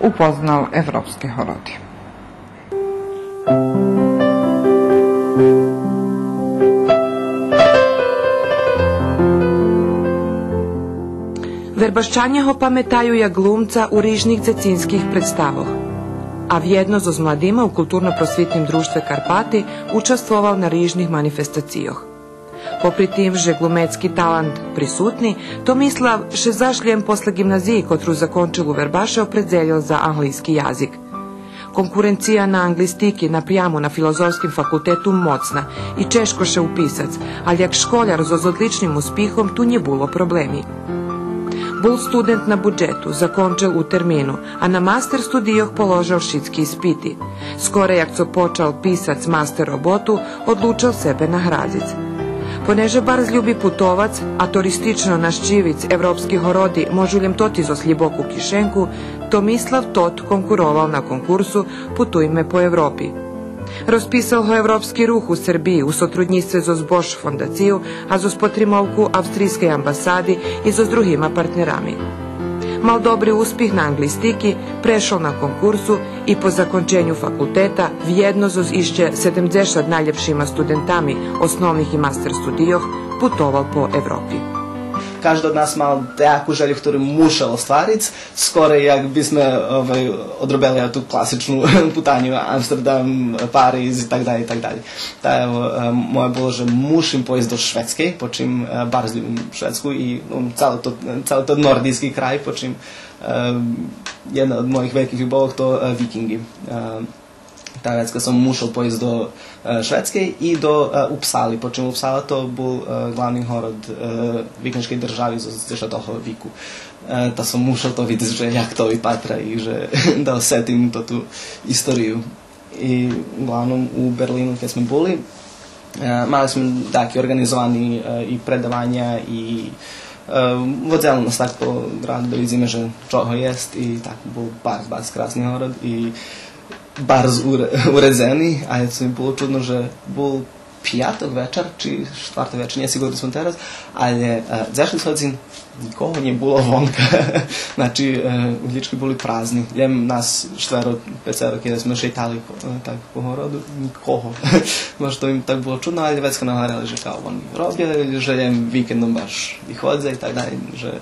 upoznal evropske horodi. Вербашчаня го пам'ятаю як глумца у ріжних дзецинських представах. a vjedno z mladima u kulturno-prosvitnim društve Karpati učestvoval na rižnih manifestacijoh. Popri tim, že glumecki talant prisutni, Tomislav še zašljem posle gimnaziji, kotru zakončil u Verbaše, opredzeljal za anglijski jazik. Konkurencija na anglistiki naprijamo na Filozofskim fakultetu mocna i češko še upisac, ali jak školjar z odličnim uspihom tu nje bilo problemi. Bul student na budžetu, zakončil u terminu, a na master studijoh položal šitski ispiti. Skore jak co počal pisac master robotu, odlučil sebe na Hrazic. Poneže bar zljubi putovac, a turistično naš čivic evropskih horodi možuljem toti zo sljiboku kišenku, Tomislav tot konkuroval na konkursu Putujme po Evropi. Rozpisal ho evropski ruh u Srbiji u sotrudnjistve zo Bosch fondaciju, a zo spotrimovku Avstrijske ambasadi i zo s drugima partnerami. Mal dobri uspih na anglistiki, prešao na konkursu i po zakončenju fakulteta vjedno zo išće 70 najljepšima studentami osnovnih i master studijoh putoval po Evropi. Każdy od nas mal takú želju, ktorú mušal ostvariť, skoro jak by sme odrobili tú klasičnú putanju Amsterdam, Pariz i tak dalje, i tak dalje. Moje bolo, že mušim pojsť do Švedskej, počím bar zljubim Švedsku i celý to nordijski kraj, počím jedna od mojich velikých ljubovog to Vikingi. Ta vec, kad sam mušal pojsť do Švedske i do Uppsali, počím Uppsala to bol glavni horod vikinškej državi za toho viku. Ta sam mušal to vidieť, že jak to vypatra i že da osetim to tú istoriju. I uglavnom u Berlínu, keď sme boli, mali sme taký organizovaný i predavanja i vodzeli nas tak po gradu da vidíme, že čoho jest i tak bol bar krásny horod i bar urezeni, a je mi bilo čudno, že bol pijatok večer, či štvrtok večer, nije sigurno smo teraz, ali zašli smo nikoho nije bilo vonka, znači ulički boli prazni, ljem nas 4-5, kada smo šetali tak po horodu, nikoho, baš to im tak bilo čudno, ali već smo navarali, že kao oni robili, že ljem vikendom baš i hodze i tak dalje, že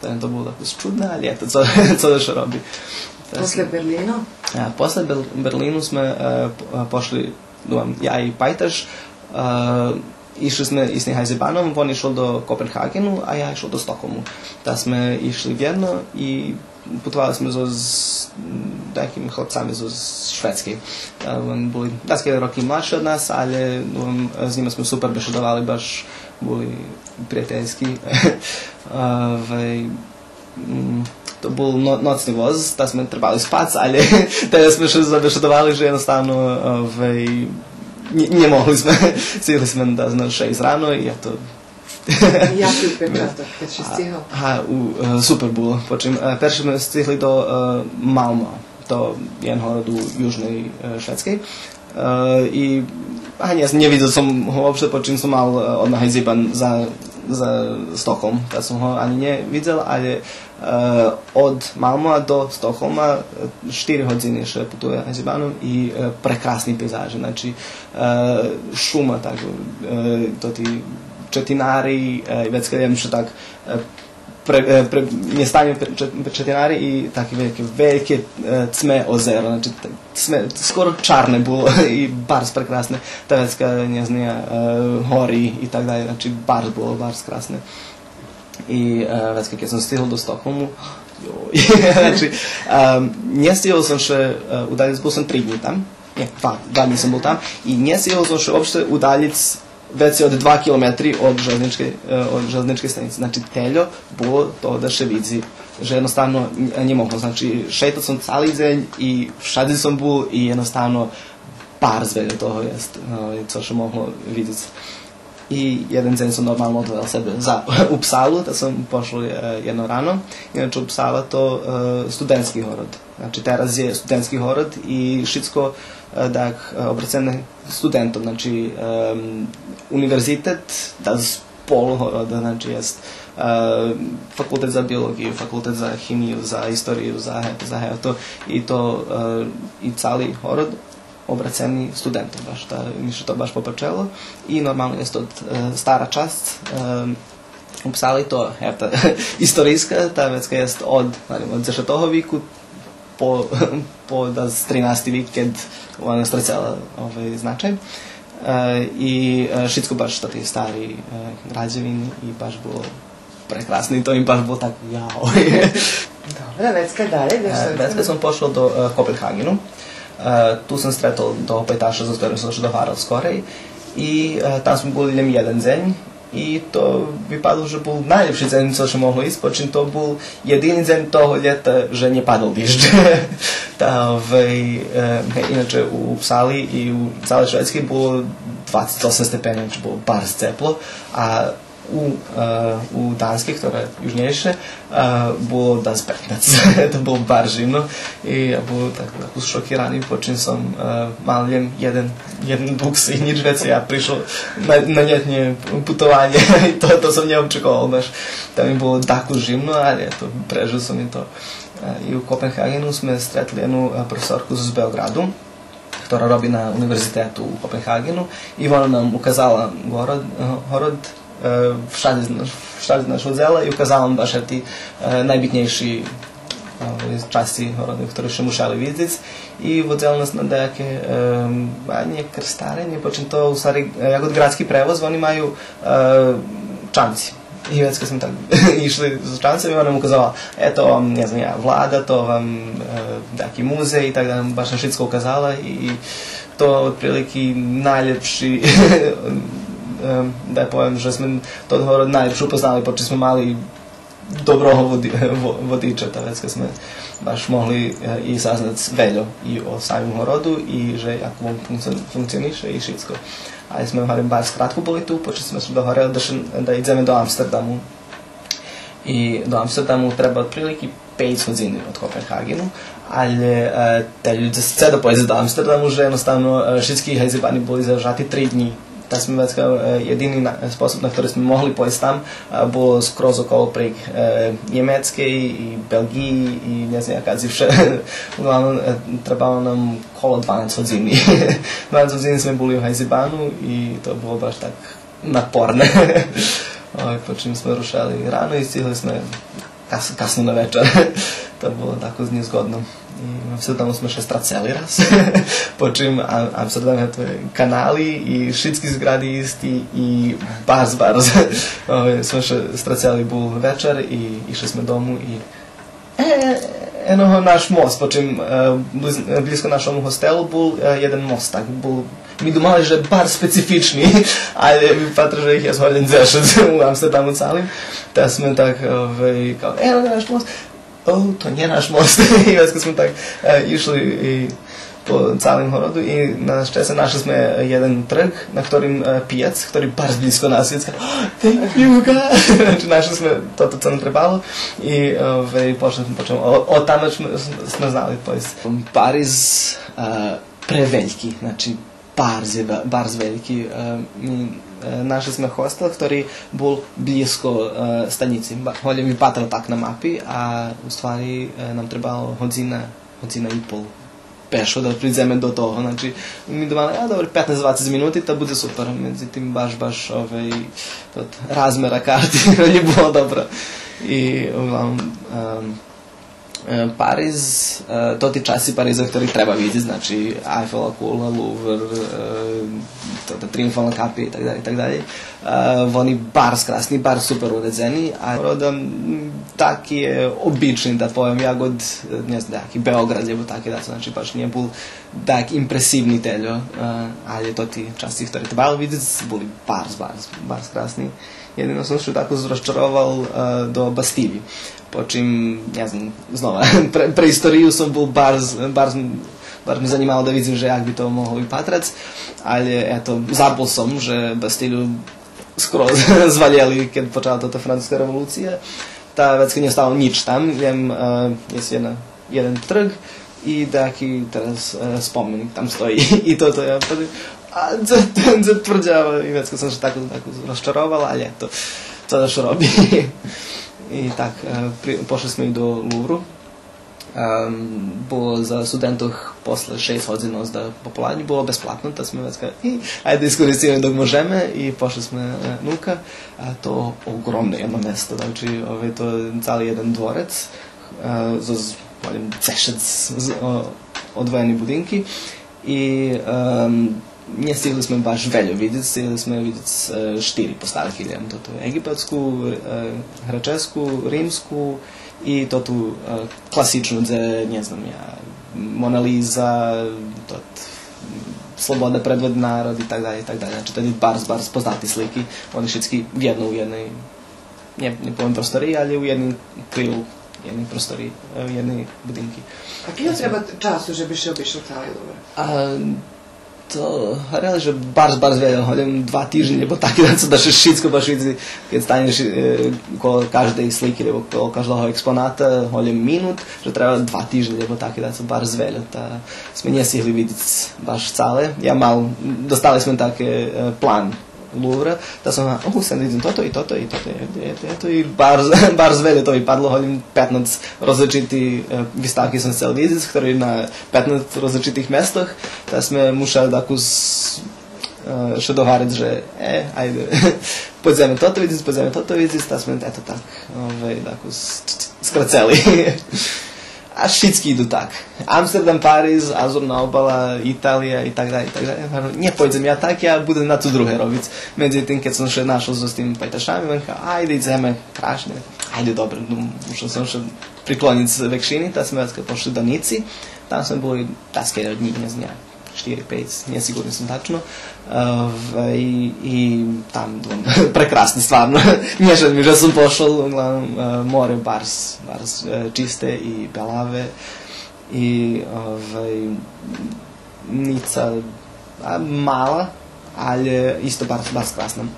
to bilo tako čudno, ali eto, co da što robi. Posle Berlínu? Posle Berlínu sme pošli, ja i Pajtaš, išli sme s Hajzebanom, on išel do Kopenhagenu, a ja išel do Stokholmu. Da sme išli vjedno i putovali sme s takimi chlapcami zo Švedske. Oni boli 20 roky mladši od nas, ali s njima smo super bešedovali, baš boli prijateljski. To bol nocný voz, da sme trebali spať, ale teda sme še zabešedovali, že jednostavno nemohli sme. Sili sme da na 6 ráno i eto. Jaký počatok, keď si stihol? Super bolo. Počím, perši sme stihli do Malmö, to je horod u južnej Švedskej. I ja nevidel som ho uopšte, počím som mal odnahaj ziban za Stockholm, da som ho ani nevidel, ale od Malmöa do Stockholma 4 hodiny še putuje Hajzibanom i prekrasni pejzaži, znači šuma, tako, to ti četinari, već kad jedem što tak mjestanje četinari i takve velike cme ozero, znači skoro čarne bilo i bars prekrasne, ta već kad njeznija hori i tak dalje, znači bars krasne. I već kad sam stihol do Stockholmu, znači nje stihol sam še udaljic, bol sam 3 dni tam, dva dni sam bol tam i nje stihol sam še uopšte udaljic već je od 2 kilometri od železničke stanice. Znači, teljo bilo to da še vidzi, že jednostavno nije moglo. Znači, šetao sam cali dzenj i všade sam bol i jednostavno par zvelja toho jest, co še moglo vidjeti. I jedan dzenj sam normalno odvedal sebe za Uppsalu, da sam pošao jedno rano. Inače, Uppsala to studentski horod. Znači, teraz je studentski horod i šitsko obracene studentom, znači univerzitet da z poluhoroda, znači jest fakultet za biologiju, fakultet za hemiju, za istoriju, za to i to i cali horod obraceni studentom, baš da mi se to baš popačelo i normalno je to stara čast u Psali to istorijska, ta vecka jest od 10. viku po da 13. vikend ona stracela značaj. I všetko baš to tie stari građevini i baš bilo prekrasno i to im baš bilo tako jao. Dobre, vecka dalje. Vecka sam pošao do Kopenhagenu. Tu sam stretao do pajtaša, za ktorým som došao do Harald skorej. I tam smo bili len jeden deň. I to vypadalo, že bol najlepší deň, co še mohlo ísť, počím to bol jediný deň toho leta, že nepadol dížď. Inače u Psali i u celej Švedskej bolo 28 stepeni, čo bolo bar teplo, a u Danske, ktorá je južnejšie, bolo das 15. To bolo bar živno i ja bol tako šokiraný, počím som mal len jeden buks i nič veci. Ja prišao na ljetnje putovanje i to som neočakoval, baš tam mi bolo tako živno, ali eto, prežil som i to. I u Kopenhagenu sme stretli jednu profesorku z Beogradu, ktorá robí na univerzitetu u Kopenhagenu i ona nam ukazala город, všade našo vzela i ukazala nam baš ti najbitnejší časti города, ktoré še mušali vidieť i vodzela nas na nejaké nie krstarenje, počím to u stvari, jak od gradski prevoz, oni majú čamci. I već kad smo tako išli za čancem i ona nam ukazala, eto vam, ne znam ja, vlada, to vam neki muzej i tako da nam baš na všetko ukazala i to otprilike najljepši da je povem, že smo to город najljepše upoznali, pošto smo mali dobrog vodiča, već kad smo baš mogli i saznat veljo i o samim городу i že jako on funkcioniše i všetko. Ali smo barem bar skratko boli tu, počeli smo se dogovorili da ideme do Amsterdamu. I do Amsterdamu treba otprilike 5 hodiny od Kopenhagenu, ali te ljudi se da pojede do Amsterdamu, že jednostavno všetky hajzibani boli zažati 3 dní. Ta smo već jedini sposob na který smo mogli pojesti tam, bilo skroz okolo prek Njemecke i Belgiji i ne znam kad si vše. Uglavnom, trebalo nam kolo 12 hodini. 12 hodini smo bili u Hajzibanu i to bilo baš tak naporne. Počim smo rušali rano i stihli smo kasno na večer. To bilo tako nezgodno. I u Amsterdamu smo še straceli raz. Počim Amsterdam je to kanali i všetky zgrady isti i barz. Smo še straceli bol večer i išli sme domu i eno naš most, počim blisko našom hostelu bol jeden most, tak bol mi думали, že bar specifični, ali mi patra, že ih je zhodjen zešet u Amsterdamu calim, da sme tak kao, eno naš most, to nije naš most. I već kad smo tak išli po calim городу i na ščese našli smo jedan trg na ktorim pijac, ktorý bar blisko nas je, thank you guys. Znači našli smo to co nam trebalo i počeli od tamo smo znali pojesti. Pariz preveljki, znači barz veliki. Našli sme hostel, ktorý bol blízko stanici. Hodně mi patralo tak na mapi, a u stvari nam trebalo hodina i pol pešo da priđeme do toho. Znači, mi domali, dobro, 15-20 minuti, to bude super. Međutim, baš razmera karti nije bilo dobro. I uglavnom, Pariz, to ti časi Pariza ktorý treba vidieť, znači Eiffela kula, Louvre, Triumfalna kapija i tak dalje. Oni bar skrasni, bar super uredzeni, a tak je obični, da povem, ja god, ne znam, taki Beograd, lebo taki da, znači baš nije bol tak impresivni teljo, ali to ti časti ktorý trebalo vidieť, boli bar skrasni. Jedino sam se tako zraščaroval do Bastilji. Počim, ne znam, znova, pre istoriju sam bol bar me zanimalo da vidim, že jak bi to moglo i patrac, ali eto, zabol sam, že Bastilju skroz zvaljeli kad počala ta francuska revolucija. Ta već kad nije ostalo nič tam, je jedan trg i taki teraz spomenik tam stoji i to ja zatvrđava i već kad sam se tako raščarovala, ali eto, co da što robi. I tak, pošli smo i do Louvru. Bilo za studentov posle 6 hodina da popolanje, bilo besplatno, tad smo već ajde iskoristimo dok možeme i pošli smo nuka. To ogromno jedno mesto, znači to je cali jedan dvorec, 10 odvojeni budinki i nje stigli smo baš veljo vidjeti, stigli smo vidjeti 4 postavke, to egipatsku, grčesku, rimsku i to tu klasičnu, ne znam ja, Mona Lisa, Sloboda predvod narod i tak dalje, znači to je bar poznati sliki, oni všetky u jednoj, ne povem prostoriji, ali u jednom krilu, jednej prostoriji, u jednej budinki. A kje treba času, že bi še obišel celý Dover? To reali, že bar zvelja, hodem 2 týždne, nebo taky, da še všetko baš vidí, keď staneš kolo každej sliky, nebo kolo každého exponáta, hodem minút, že treba 2 týždne, nebo taky, da bar zvelja. Sme nesihli vidieť baš celé. Dostali sme také plán Louvra, da som sam vidim toto i toto i toto i bar zvelje to vypadlo, hodím 15 rozličitých výstavky som chcel vidieť, ktoré na 15 rozličitých mestoch, da sme museli takú še dohárať, že ajde, poďme toto vidieť, da sme eto tak, takú skraceli. A všetky idú tak. Amsterdam, Paríž, Azurná obala, Itália i tak dalej. Nepôjdem ja tak, ja budem na to druhé robiť. Medzi tým, keď som še našol s tými pajtašami, ajde, ideme, krásne. Ajde, dobre, musel som še prikloniť z Vekšiny, tak sme pošli do Nici. Tam sme boli taské dní, neznám, 4-5, nesigurný som tačno. I tam prekrásne stvarno. Nije mi, že som pošol, more bars čiste i belave i Nica mala, ali isto bar krásna.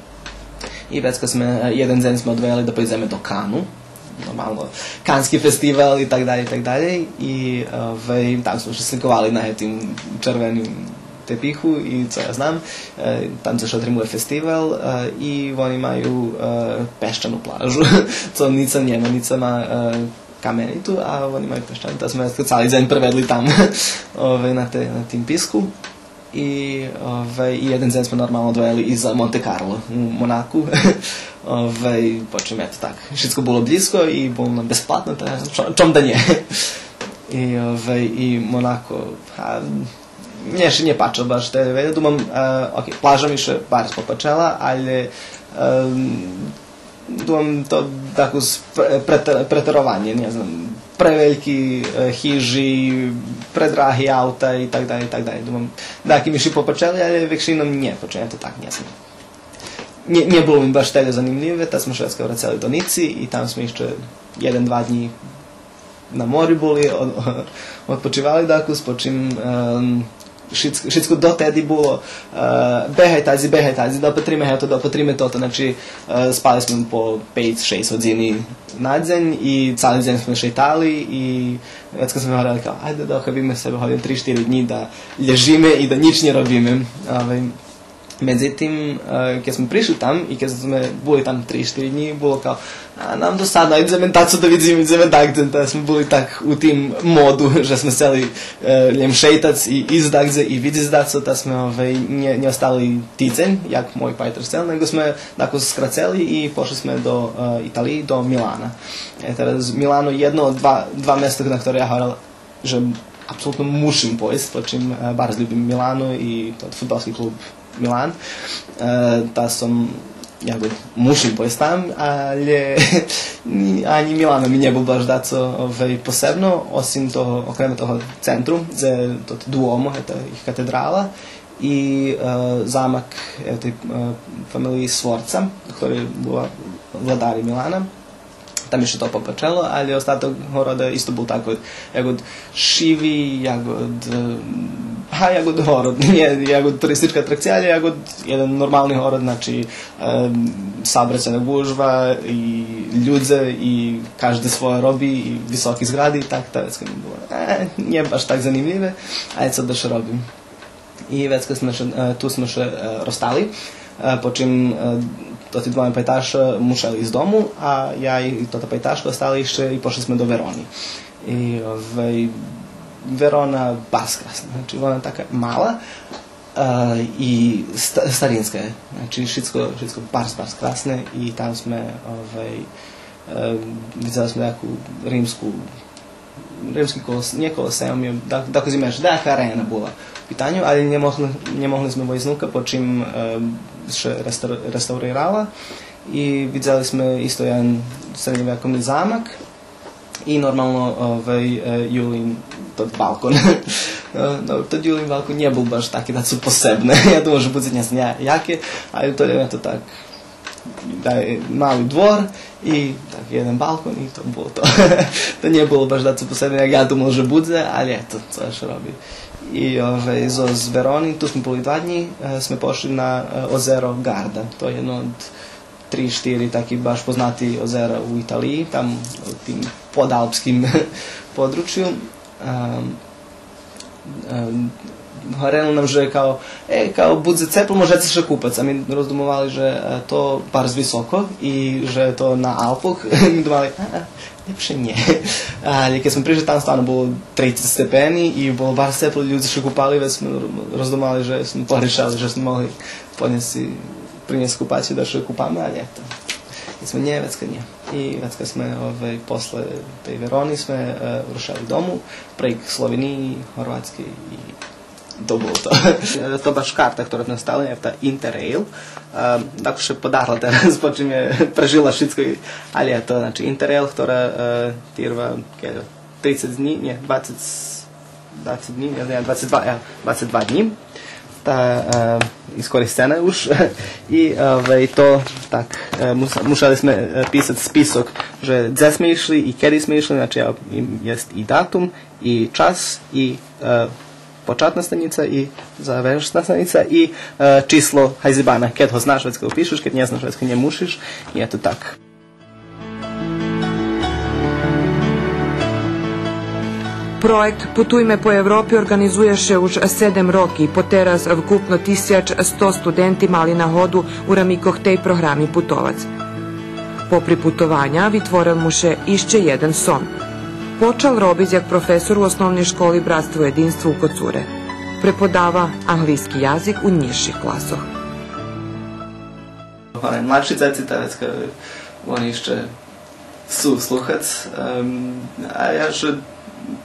I već kad sme, jeden den smo odveli da pojdeme do Kanu, normalno Kanski festival i tak dalje i tam smo še slikovali na tim červenim tepihu i co ja znam, tam se še odrimuje festival i oni imaju peščanu plažu, co Nica nema, Nica ima kamenitu, a oni imaju peščanu, da smo cali den prevedli tam na tim pisku. I jeden den smo normalno odvojili i za Monte Carlo u Monaku. Počnem, eto tak, všetko bolo blízko i bolo nam besplatno, čom da nje. I Monako, mne še nije pačalo baš te velje, dumam, plaža mi še bar spopačala, ali dumam to tako preterovanje, ne znam, preveljki hiži, predrahi auta i tak dalje. Dumam, daki mi še popačali, ali većinom nije počeo, eto tak, ne znam. Nie było mi baš tyle zanimljive, tad smo švedska vracali do Nici i tam smo jeszcze 1-2 dni na mori boli, odpočivali dakle, s počim všetko dotedy bolo behaj tazi, dopatrime toto, znači spali smo po 5-6 hodiny na deň i celý deň sme šetali i već kad smo hovorili kao, ajde da ohabíme sebe, hodím 3-4 dní da ležíme i da nič ne robíme. Međutim, kad smo prišli tam i kad smo bili tam 3-4 dní, bilo kao, nam dosadno, ideme tako da vidimo, ideme tako, da smo bili tak u tim modu, že smo seli ljem šeitac i izdakze i vidizdakce, da smo ne ostali týdzeň, jak moj pajter cel, nego smo tako skraceli i pošli smo do Italiji, do Milana. Teraz Milano je jedno od dva mesta na ktoré ja hovoril, že apsolutno mušim pojsť, počím bar ljubim Milano i fudbalski klub Milan, ta som mušim pojsť tam, ale ani Milano mi nebol baš daco posebno, okrem toho centru, to Duomo, je to ich katedrála, i zámak tej familiji Sforca, ktorý bola vladari Milana. Tam jeszcze to popačalo, ali ostatok horoda isto bol tako, jagod šivi, jagod horod, nije jagod turistička atrakcija, ali jagod jedan normalni horod, znači saobraćajna gužva i ljudze i každe svoje robi i visoki zgradi i tak, ta već kad mi bilo, nije baš tak zanimljive, ajde sad da še robim. I već kad tu smo še rostali, počim toti dvojme pajtaša mušali iz domu, a ja i tota pajtaška ostali išće i pošli smo do Veroni. I Verona baš krasna, znači ona je taka mala i starinska je, znači všetko baš krasne i tam sme vidjeli smo neku rimsku римський не колосеум, так розумієш, дека арена була в питанню, але не могли ми визнати, по чим ще реставрувала. I widzieli sme isto jedan srednjovjekovni zamak i normalno Julin tog balkon. Tog Julin balkon nije bol baš taki da su posebne. Ja думаю, že bude ne jake, ali to je to tak da je mali dvor i tak jedan balkon i to bilo to. To nije bilo baš da su posebne, ja думал, že bude, ali eto, co još robi. I z Veroni, tu smo bili 2 dni, sme pošli na ozero Garda. To je jedno od 3-4 taki baš poznati ozera u Italiji, tam u tim podalpskim području. Govorili nam, že kao bude ceplo, možete se kupac, a mi rozdumovali, že to bar visoko i že to na Alpoch, mi domali, lepše nje. Ali kad smo prišli tam, stvarno bilo 30 stepeni i bilo bar ceplo, ljudi se kupali, već smo rozdomali, že smo porešali, že smo mogli podnijeti prinijeti kupaći da še kupame, ali eto. I smo nje, već kad nje. I već kad smo posle tej Veroni sme rušali domu, prek Sloveniji, Horvatski i to bilo to. To baš karta, ktorá tam stala, je ta Interrail. Tako še podarila teraz, po čim je prežila všetko, ali je to, znači Interrail, ktorá tirva 30 dní, nie, 20 dní, 22 dní. Ta iskorišćena už i to tak museli sme pisati spisak, že gdje sme išli i kedy sme išli, znači jest i datum i čas i početna stanica i završna stanica i číslo hajzibana, kad ho znaš, već ga upišeš, kad ne znaš, već ga ne mušiš i eto tak. Projekt Putujme po Evropi organizuje še už 7 roki, po teraz vkupno 1100 studenti mali na hodu u ramikoh tej programi putovac. Po priputovanja vytvoril mu še išće jedan son. Počal robiť jak profesor u osnovnoj školi Bratstvo jedinstvo u Kocure. Prepodava anglijski jazik u nižših klasoh. Mladší deti, oni ešte sú sluchac, a ja že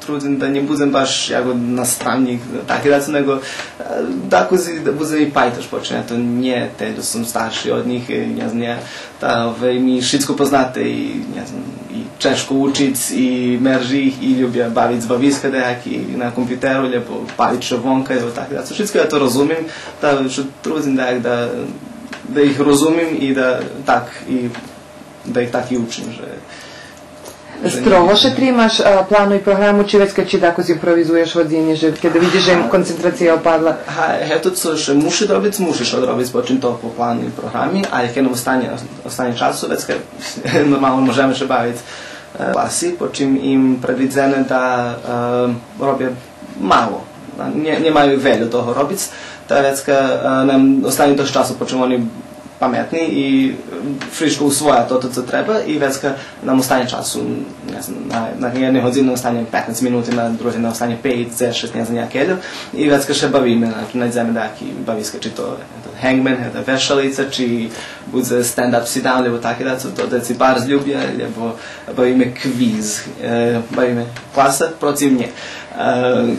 trudim da ne budem baš jako nastavnik taki da su, nego tako da budem i pajtaš počne, to nije te da sam starši od njih, ne znam, mi šitsko poznate i ne znam, i češko učic i merži ih i ljubja bavit zbaviska dejak i na kompjuteru lijepo palit što vonka, tako da su šitsko ja to razumim, da što trudim da ih razumim i da ih tak i učim, že Strogo še trimaš planu i programu, či već kad či tako zimprovizuješ v odzini, že kada vidiš, že koncentracija opadla? Eto, co še muši dobiti, mušiš odrobiti počin to po planu i programi, ali kad nam ostane času, već kad normalno možemo še baviti klasi, počim im predvidzene da robje malo, nemaju velju toho robiti, da već kad nam ostane to času, počim oni pametni i friško usvoja to co treba i već kad nam ostane času, ne znam, na jednoj hodini ostane 15 minuti, na drugoj nam ostane 5, 10, ne znam ja kelju i već kad še bavime, najdeme daki baviska, či to hangman, vešalica, či bude stand-up sit-down, lebo taki da su to deci bar zljubja, lebo bavime kviz, bavime klasa protiv nje.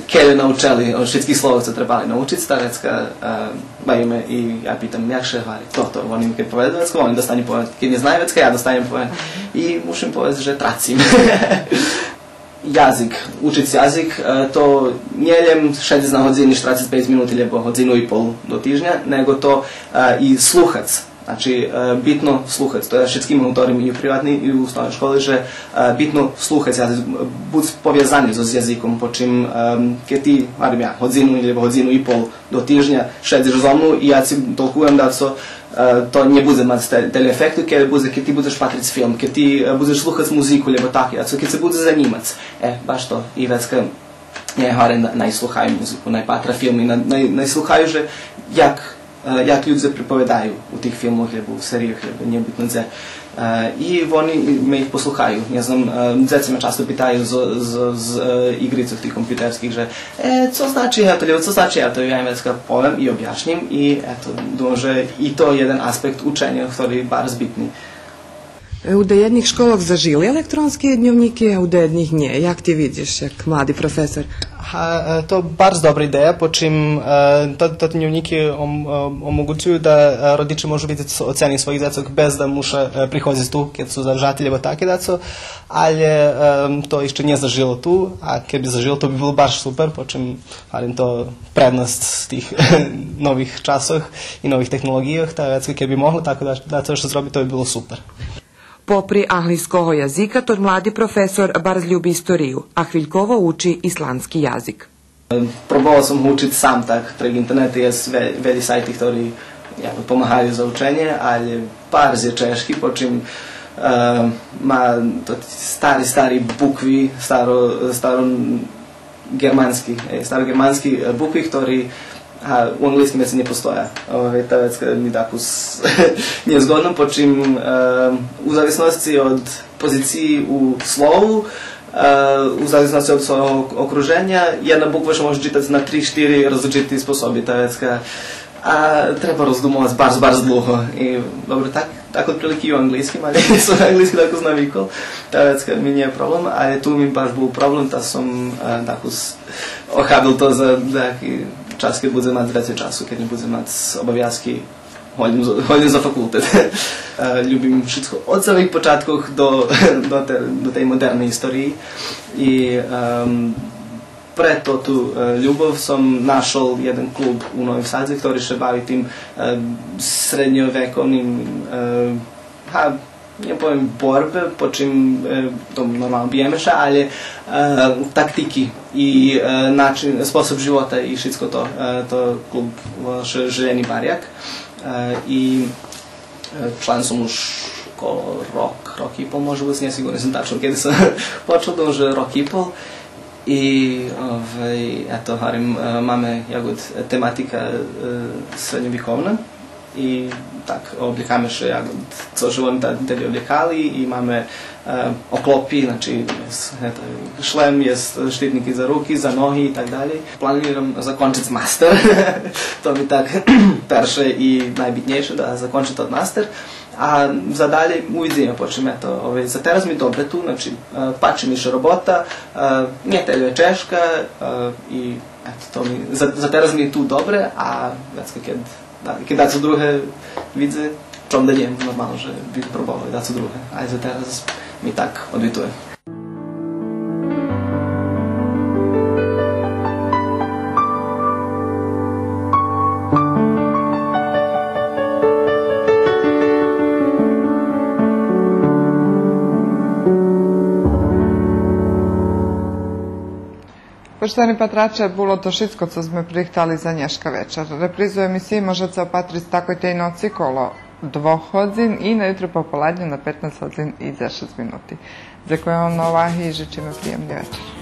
Kelju naučili od všetkih slova, co trebali naučiti, ta vecka bavime i ja pitam, jak še hvari, to, oni mi kad povedu vecka, oni dostanje povedati, kad ne znaju vecka, ja dostajem povedati i mušim povedati, že tracim. Jazik, učić jazik, to njeljem 60 na hodzini 45 minuti, lebo hodzinu i pol do tižnja, nego to i sluhac. Znači, bitno sluhac, to je všetkým autorom i u privatni i u osnovnoj školi, že bitno sluhac, bud povezani s jazikom, po čim, keď ti, varim ja, hodzinu ili hodzinu i pol do tižnja šediš zo mnou i ja si tolkujem da to nie bude mať teleefektu, keď ti budeš patriť film, keď ti budeš sluchať muziku, lebo tak, keď se bude zanimať. Baš to. I vecka, ja hovorím, najsluchaju muziku, najpatra film i najsluchaju, že jak ljudi pripovedaju u tih filmoh, lebo u serijah, lebo nije bitno dze. I oni me ih posluhaju. Ja znam, djeci me často pitaju z igricov tih kompjuterskih, že co znači eto, lebo co znači eto, ja im vecka povem i objašnjim i eto, думам, že i to je jedan aspekt učenja, ktorý je bar zbitný. U jednych szkołach zażyli elektronskie dnevniki, a u jednych nie. Jak ty widzisz, jak mladi profesor? To bardzo dobra ideja, po czym te dnevniki omogućuju da rodiče možu vidjeti oceni svojih djecog bez da muša prihoditi tu, kad su zažatelji ili tako daco, ali to jeszcze nie zažilo tu, a kad bi zažilo to bi bilo baš super, po čim to prednost tih novih časov i novih tehnologijah, kad bi mogli tako da to što zrobi, to bi bilo super. Popri anglійського язика, то mladi profesor bardzo lubi istoriju, a hviljkovo uči islandski jazik. Probao sam učiti sam tak, prek interneta je veli sajti koji pomagaju za učenje, ali par je češki, po čim ma stari bukvi, starogermanski bukvi, koji u anglijskim jeziku ne postoja. Ta vecka mi tako nije zgodno, po čim u zavisnosti od poziciji u slovu, u zavisnosti od svojeg okruženja, jedna bukva što može čitati na 3-4 različiti sposobi. Ta vecka treba razdumovati bardzo dlugo. I dobro, tako otprilike i u anglijskim, ali nisam anglijski tako navikao. Ta vecka mi nije problem, ali tu mi baš bio problem, da sam tako ohabil to za čas, kad budem imati veće času, kad ne budem imati obavjazki, hodim za fakultet. Ljubim všetko od samih počatkov do tej moderne istoriji i pre tu ljubav sam našel jedan klub u Novim Sadze, koji se bavi tim srednjovekovnim nie powiem borbe, po czym to normalno bijemy się, ale taktyki i sposób života i wszystko to klub Željeni Barjak i član sam už rok i pol, može biti, nesigurno sam tačno kada sam počeo, da už rok i pol i eto, máme jagod tematika srednjovekovna i tak, oblikamy się jak co żyłem wtedy oblikali i mamy oklopi, znači šlem, jest štitniki za ruki, za nogi i tak dalej. Planiram zakończyć master, to mi tak persze i najbitniejsze, da zakończyć od master, a za dalej uviđenja počnem eto, za teraz mi dobre tu, znači pači mi še robota, nie telje češka i eto, to mi, za teraz mi tu dobre, a keď daco druhe widzę, czy onda nie, normalno, że bih probao daco druhe, a za teraz mi tak odvituje. Poštovani patrače, bilo to všetko, co sme prihtali za dneška večer. Reprizu emisiji možete opatriti takoj tej noci kolo 2 hodin i na jutro popoladnju na 15 hodin i za 6 minuti. Ďakujem vám na uvahy i žičíme príjemný večer.